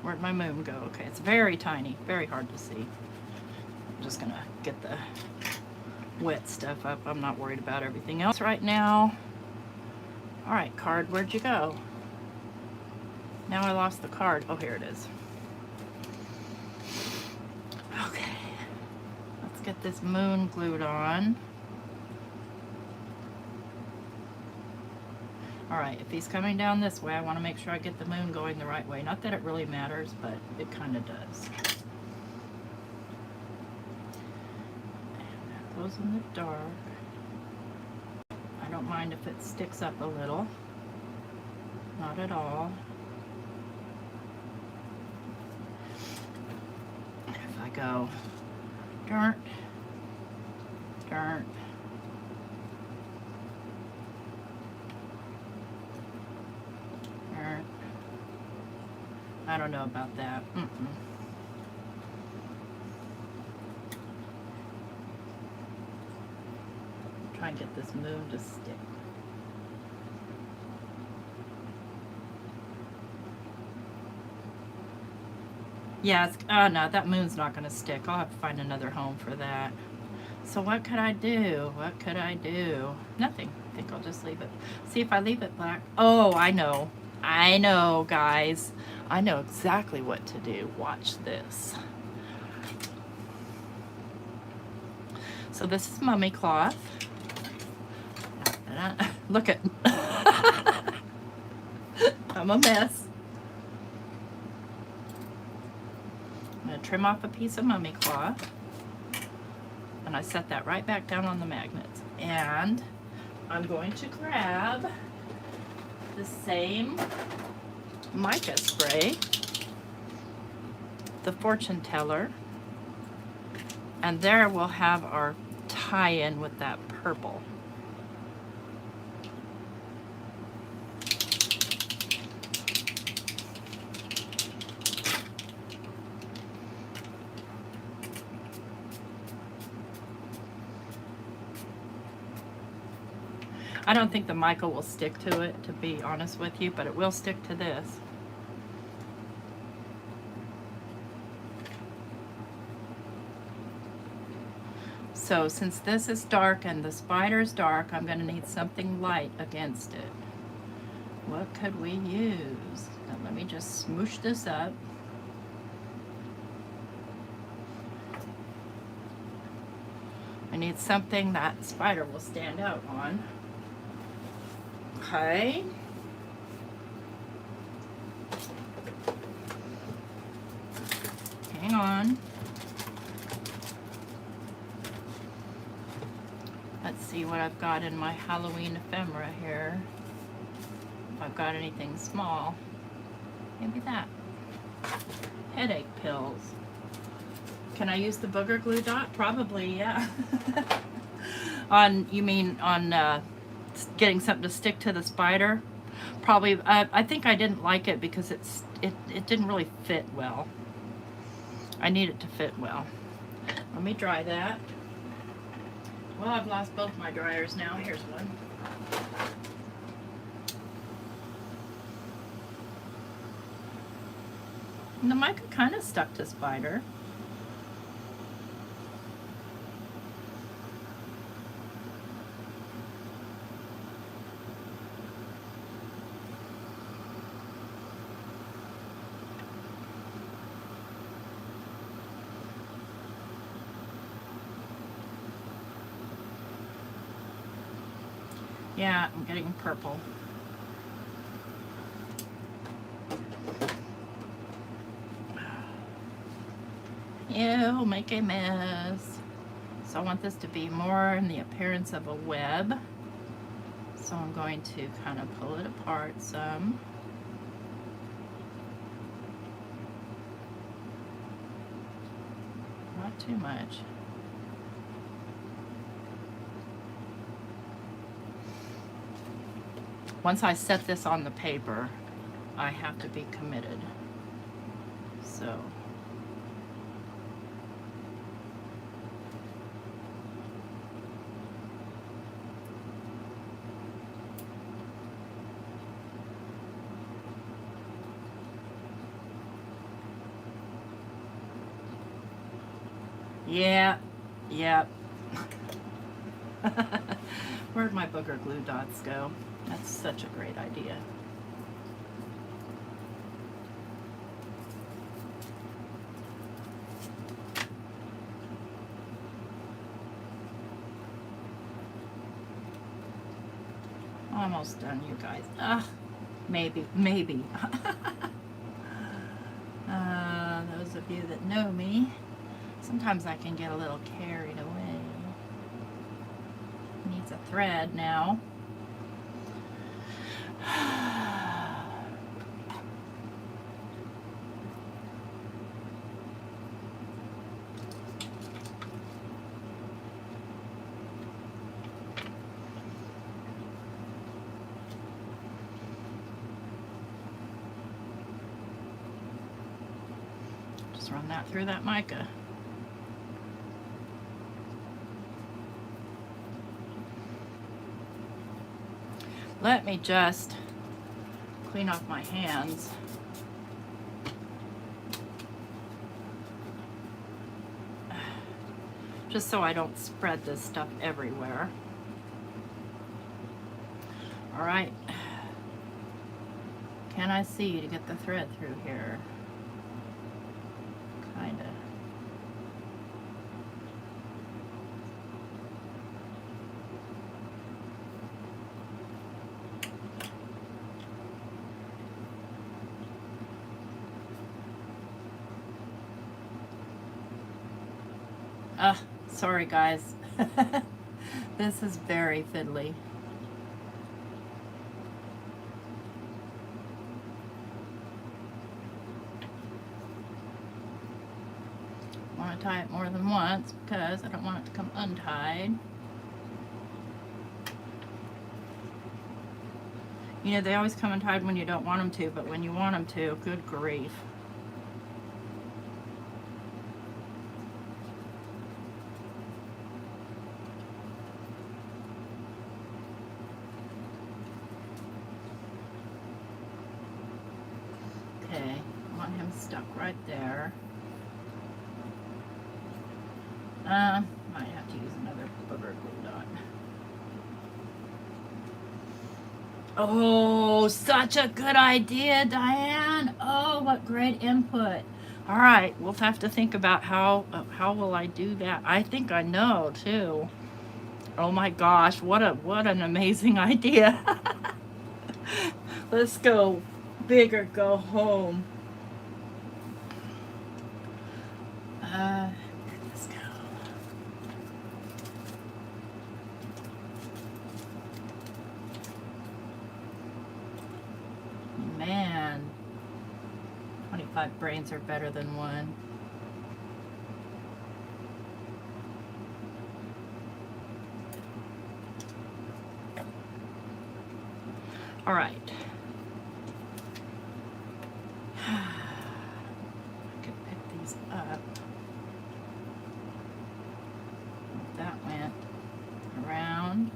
Where'd my moon go? Okay, it's very tiny, very hard to see. I'm just gonna get the wet stuff up. I'm not worried about everything else right now. All right, card, where'd you go? Now I lost the card. Oh, here it is. Okay, let's get this moon glued on. All right, if he's coming down this way, I want to make sure I get the moon going the right way. Not that it really matters, but it kind of does. And that goes in the dark. I don't mind if it sticks up a little. Not at all. If I go dirt, dirt, I don't know about that. Try and get this moon to stick. Yeah, it's, oh no, that moon's not going to stick. I'll have to find another home for that. So what could I do? What could I do? Nothing. I think I'll just leave it. See if I leave it black. Oh, I know. I know, guys. I know exactly what to do. Watch this. So this is mummy cloth. Look at I'm a mess. I'm going to trim off a piece of mummy cloth. And I set that right back down on the magnets. And I'm going to grab the same mica spray, the fortune teller, and there we'll have our tie-in with that purple. I don't think the mica will stick to it, to be honest with you, but it will stick to this. So since this is dark and the spider's dark, I'm going to need something light against it. What could we use? Now let me just smoosh this up. I need something that spider will stand out on. Okay. Hang on. Let's see what I've got in my Halloween ephemera here. If I've got anything small. Maybe that. Headache pills. Can I use the booger glue dot? Probably, yeah. You mean on getting something to stick to the spider? Probably. I think I didn't like it because it didn't really fit well. I need it to fit well. Let me dry that. Well, I've lost both my dryers now. Here's one. And the mica kind of stuck to spider. Yeah, I'm getting purple. Ew, make a mess. So I want this to be more in the appearance of a web. So I'm going to kind of pull it apart some. Not too much. Once I set this on the paper, I have to be committed. So. Yeah, yeah. Where'd my booger glue dots go? That's such a great idea. Almost done, you guys. Maybe. Those of you that know me, sometimes I can get a little carried away. Needs a thread now. Just run that through that mica. Let me just clean off my hands. Just so I don't spread this stuff everywhere. All right. Can I see to get the thread through here? Kinda. Sorry guys. This is very fiddly. I want to tie it more than once because I don't want it to come untied. You know, they always come untied when you don't want them to, but when you want them to, good grief. Okay, I want him stuck right there. Might have to use another booger glue dot. Oh, such a good idea, Diane. Oh, what great input. All right, we'll have to think about how will I do that. I think I know too. Oh my gosh, what an amazing idea. Let's go big or go home. Let's go. Man, 25 brains are better than one. All right. I could pick these up. That went around.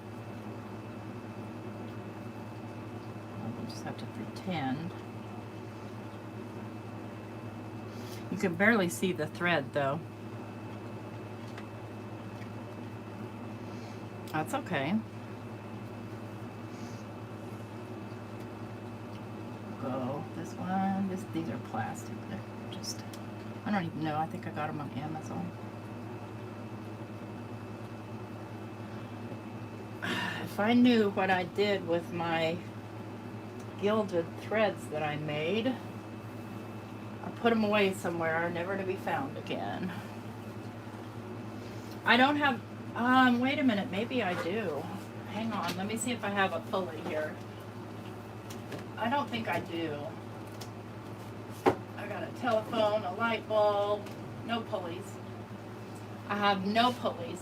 We'll just have to pretend. You can barely see the thread though. That's okay. Go this one. These are plastic. They're just, I don't even know. I think I got them on Amazon. If I knew what I did with my gilded threads that I made, I put them away somewhere, never to be found again. I don't have, wait a minute, maybe I do. Hang on, let me see if I have a pulley here. I don't think I do. I got a telephone, a light bulb, no pulleys. I have no pulleys.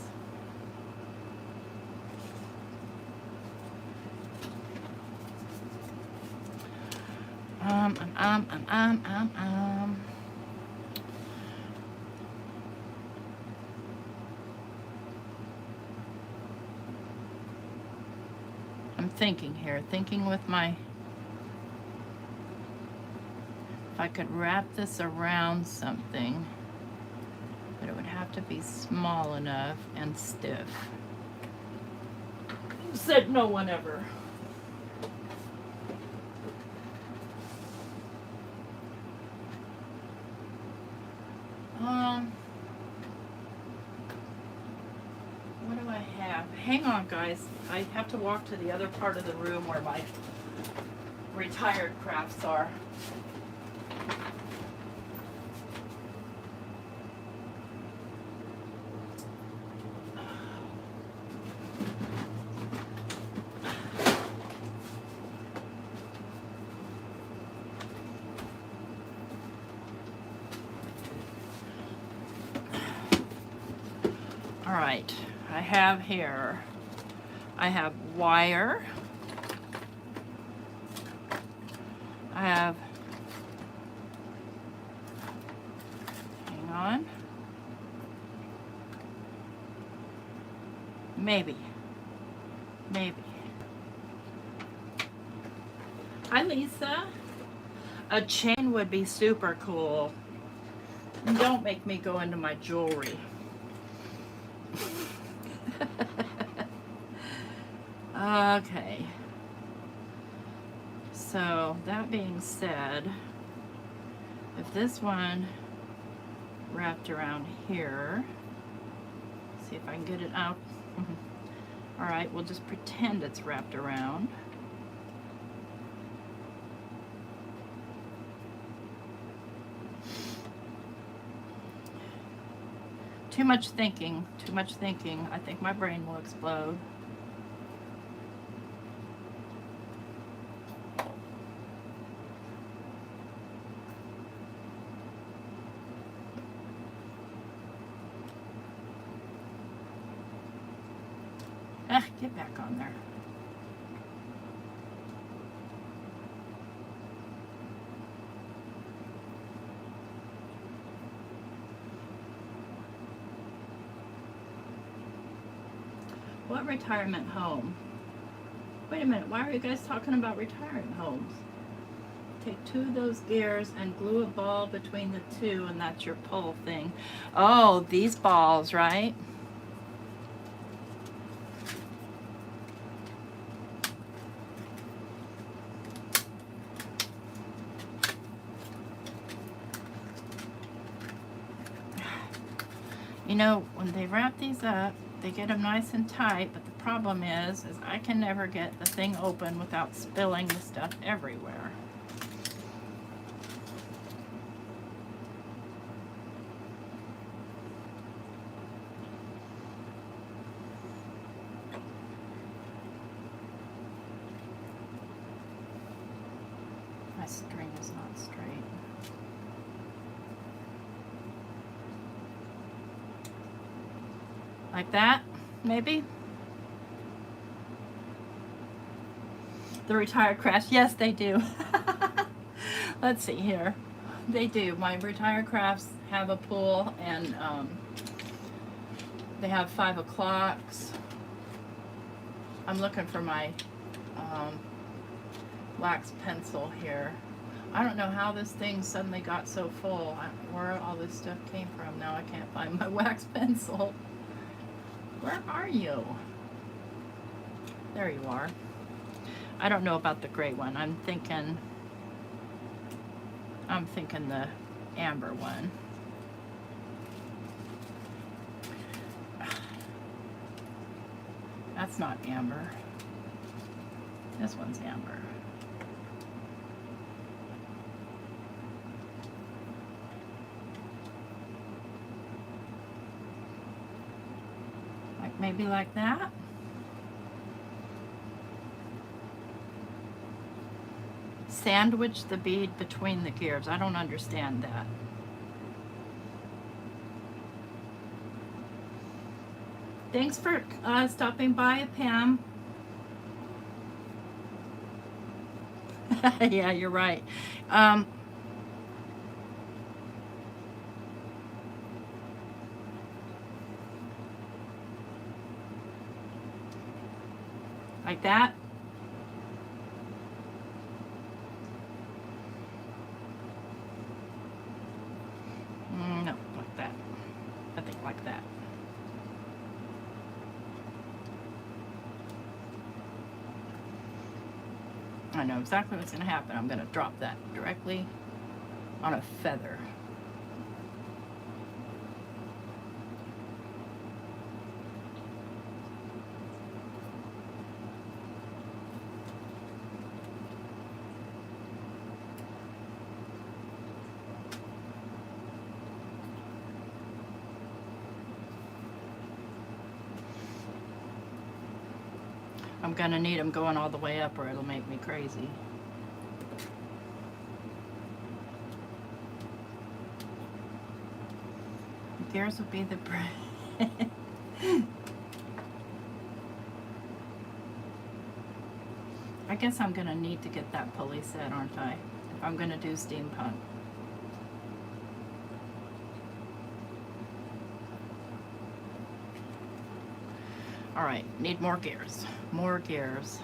I'm thinking here, thinking with my, if I could wrap this around something, but it would have to be small enough and stiff. Said no one ever. What do I have? Hang on, guys. I have to walk to the other part of the room where my retired crafts are. All right, I have here, I have wire, I have, hang on, maybe, hi Lisa, a chain would be super cool. And don't make me go into my jewelry. Okay, so that being said, if this one wrapped around here, see if I can get it out. All right, we'll just pretend it's wrapped around. Too much thinking, too much thinking. I think my brain will explode. Get back on there. What retirement home? Wait a minute, why are you guys talking about retiring homes? Take two of those gears and glue a ball between the two, and that's your pull thing. Oh, these balls, right? You know, when they wrap these up, they get them nice and tight, but the problem is I can never get the thing open without spilling the stuff everywhere. My string is not straight. Like that, maybe? The retired crafts, yes they do. Let's see here. They do. My retired crafts have a pool, and they have 5 o'clocks. I'm looking for my wax pencil here. I don't know how this thing suddenly got so full. Where all this stuff came from. Now I can't find my wax pencil. Where are you? There you are. I don't know about the gray one. I'm thinking the amber one. That's not amber. This one's amber. Like maybe like that. Sandwich the bead between the gears. I don't understand that. Thanks for stopping by, Pam. Yeah, you're right. Like that. No, like that. I think like that. I know exactly what's going to happen. I'm going to drop that directly on a feather. I'm gonna need them going all the way up or it'll make me crazy. Theirs would be the I guess I'm gonna need to get that pulley set, aren't I? If I'm gonna do steampunk. All right, need more gears. More gears.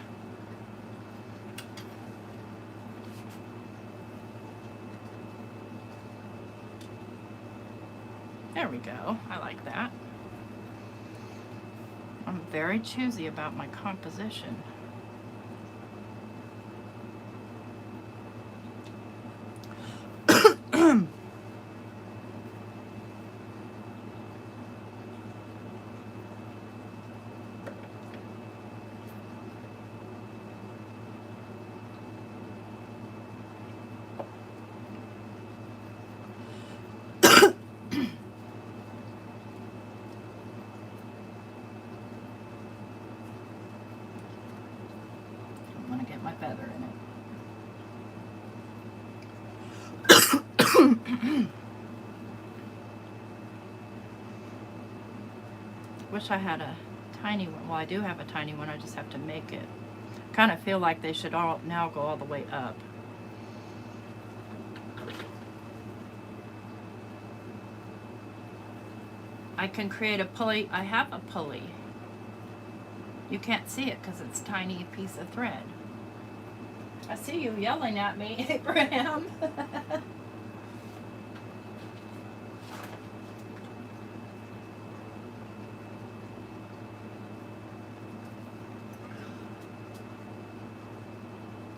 There we go. I like that. I'm very choosy about my composition. My feather in it. Wish I had a tiny one. Well, I do have a tiny one. I just have to make it. Kind of feel like they should all now go all the way up. I can create a pulley. I have a pulley. You can't see it because it's a tiny piece of thread. I see you yelling at me, Abraham.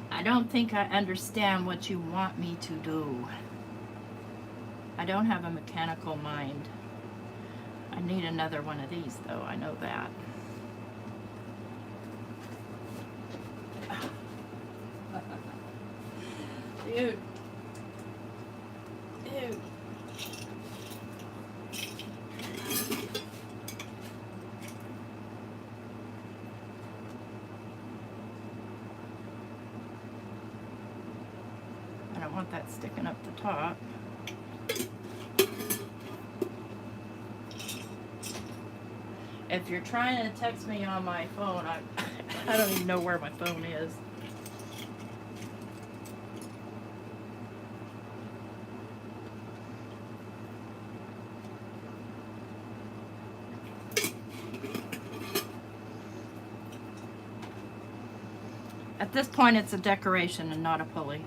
I don't think I understand what you want me to do. I don't have a mechanical mind. I need another one of these though, I know that. Dude. Dude. I don't want that sticking up the top. If you're trying to text me on my phone, I don't even know where my phone is. At this point, it's a decoration and not a pulley.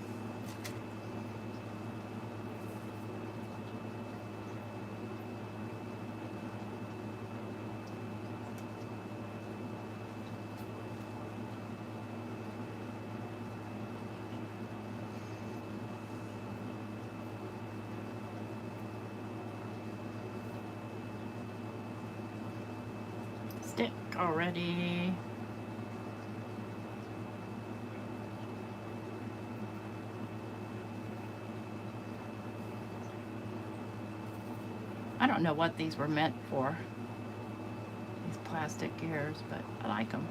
Stick already. I don't know what these were meant for, these plastic gears, but I like them.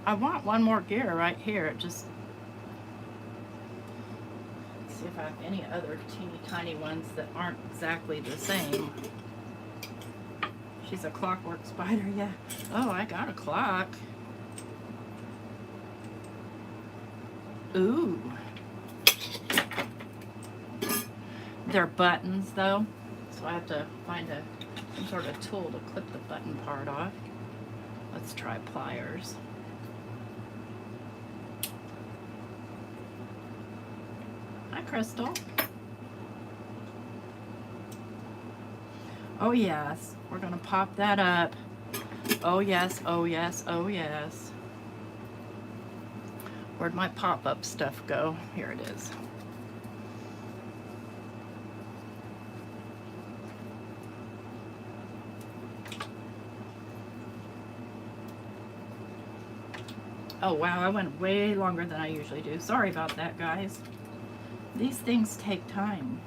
I want one more gear right here. Just let's see if I have any other teeny tiny ones that aren't exactly the same. She's a clockwork spider, yeah. Oh, I got a clock. Ooh. They're buttons though, so I have to find some sort of tool to clip the button part off. Let's try pliers. Hi, Crystal. Oh yes, we're gonna pop that up. Oh yes, oh yes, oh yes. Where'd my pop-up stuff go? Here it is. Oh wow, I went way longer than I usually do. Sorry about that, guys. These things take time.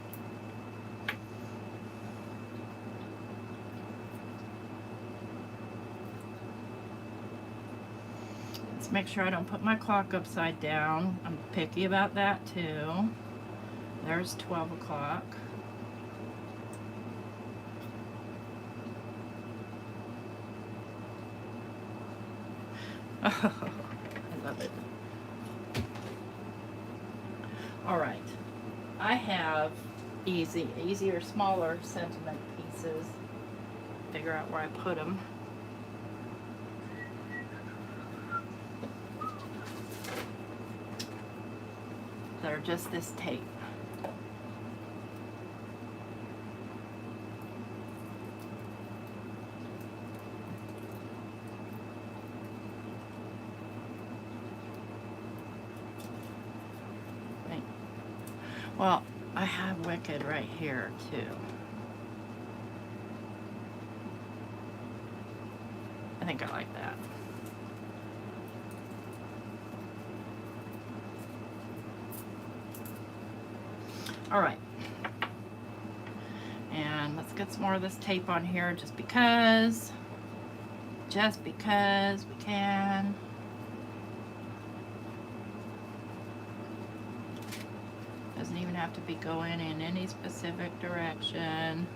Let's make sure I don't put my clock upside down. I'm picky about that too. There's 12 o'clock. Oh, I love it. All right, I have easier, smaller sentiment pieces. Figure out where I put them. That are just this tape. Wait. Well, I have Wicked right here too. I think I like that. All right, and let's get some more of this tape on here just because we can. Doesn't even have to be going in any specific direction,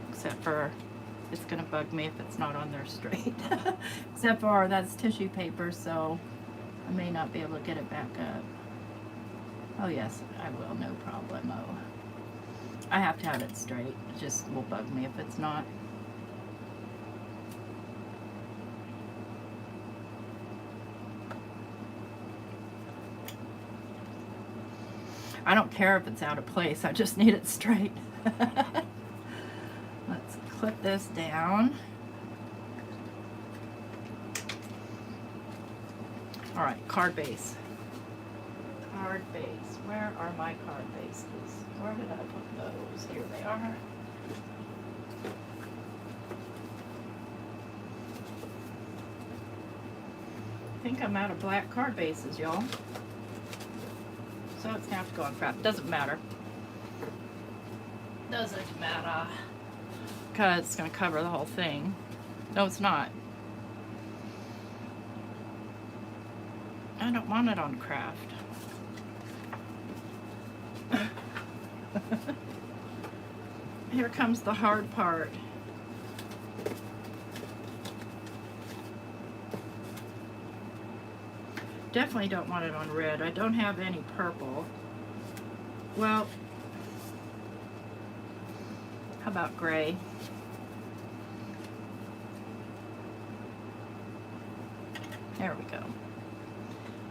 except for it's gonna bug me if it's not on there straight. Except for that's tissue paper, so I may not be able to get it back up. Oh yes, I will, no problemo. I have to have it straight. It just will bug me if it's not. I don't care if it's out of place, I just need it straight. Let's clip this down. All right, card base. Card base. Where are my card bases? Where did I put those? Here they are. I think I'm out of black card bases, y'all. So it's gonna have to go on craft. Doesn't matter. Doesn't matter. Because it's gonna cover the whole thing. No, it's not. I don't want it on craft. Here comes the hard part. Definitely don't want it on red. I don't have any purple. Well, how about gray? There we go.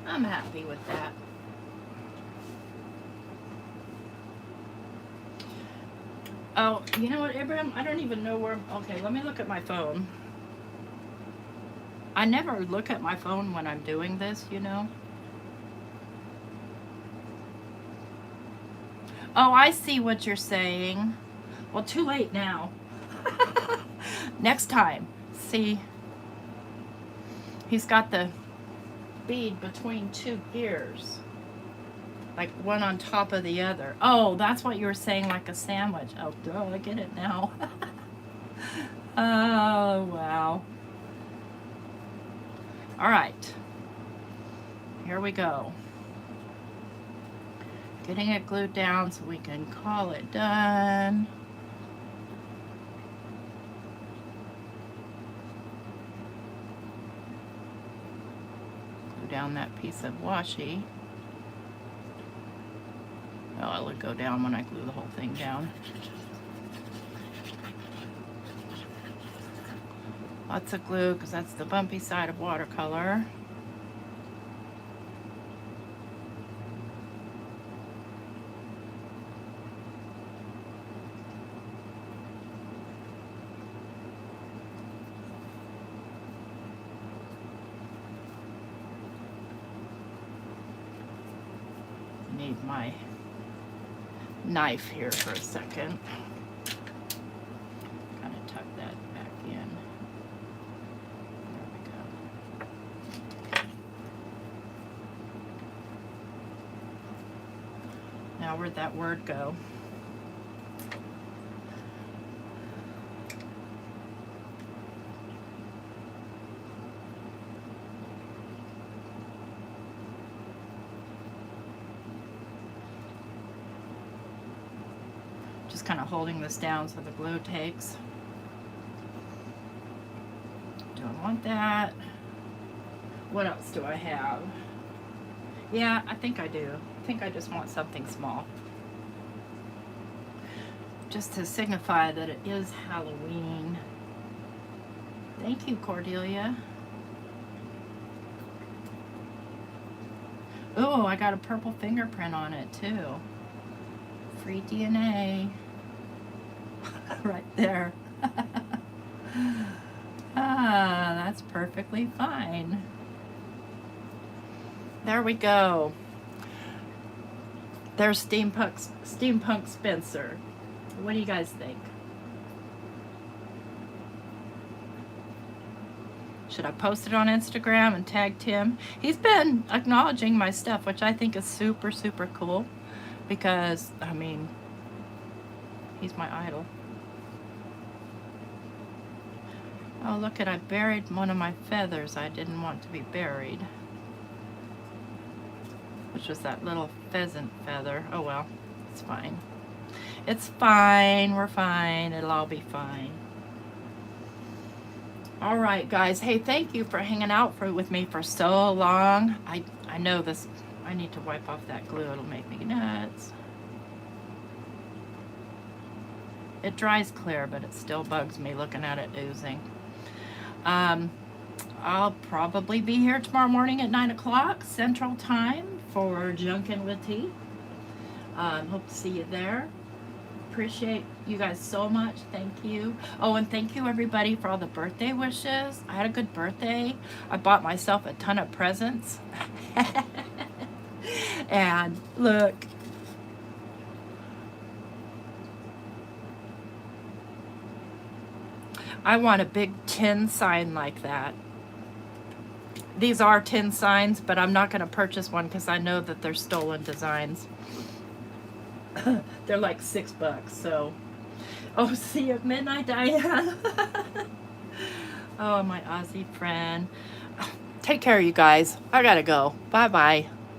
I'm happy with that. Oh, you know what, Abraham? I don't even know where... Okay, let me look at my phone. I never look at my phone when I'm doing this, you know. Oh, I see what you're saying. Well, too late now. Next time. See, he's got the bead between two gears. Like one on top of the other. Oh, that's what you were saying, like a sandwich. Oh, duh, I get it now. Oh, wow. All right. Here we go. Getting it glued down so we can call it done. Glue down that piece of washi. Oh, it'll go down when I glue the whole thing down. Lots of glue because that's the bumpy side of watercolor. Need my knife here for a second. Kind of tuck that back in. There we go. Now where'd that word go? Just kind of holding this down so the glue takes. Don't want that. What else do I have? Yeah, I think I do. I think I just want something small. Just to signify that it is Halloween. Thank you, Cordelia. Oh, I got a purple fingerprint on it too. Free DNA. Right there. Ah, that's perfectly fine. There we go. There's Steampunk Spencer. What do you guys think? Should I post it on Instagram and tag Tim? He's been acknowledging my stuff, which I think is super, super cool. Because, I mean, he's my idol. Oh, look at, I buried one of my feathers I didn't want to be buried. Which was that little pheasant feather. Oh well, it's fine. It's fine, we're fine, it'll all be fine. All right, guys. Hey, thank you for hanging out with me for so long. I know this, I need to wipe off that glue, it'll make me nuts. It dries clear, but it still bugs me looking at it oozing. I'll probably be here tomorrow morning at 9 o'clock Central Time for Junkin' with Tea. Hope to see you there. appreciate you guys so much. Thank you. Oh, and thank you everybody for all the birthday wishes. I had a good birthday. I bought myself a ton of presents. And look. I want a big tin sign like that. These are tin signs, but I'm not going to purchase one because I know that they're stolen designs. They're like $6, so. Oh, see you at midnight, Diane. Oh, my Aussie friend. Take care, you guys. I gotta go. Bye-bye.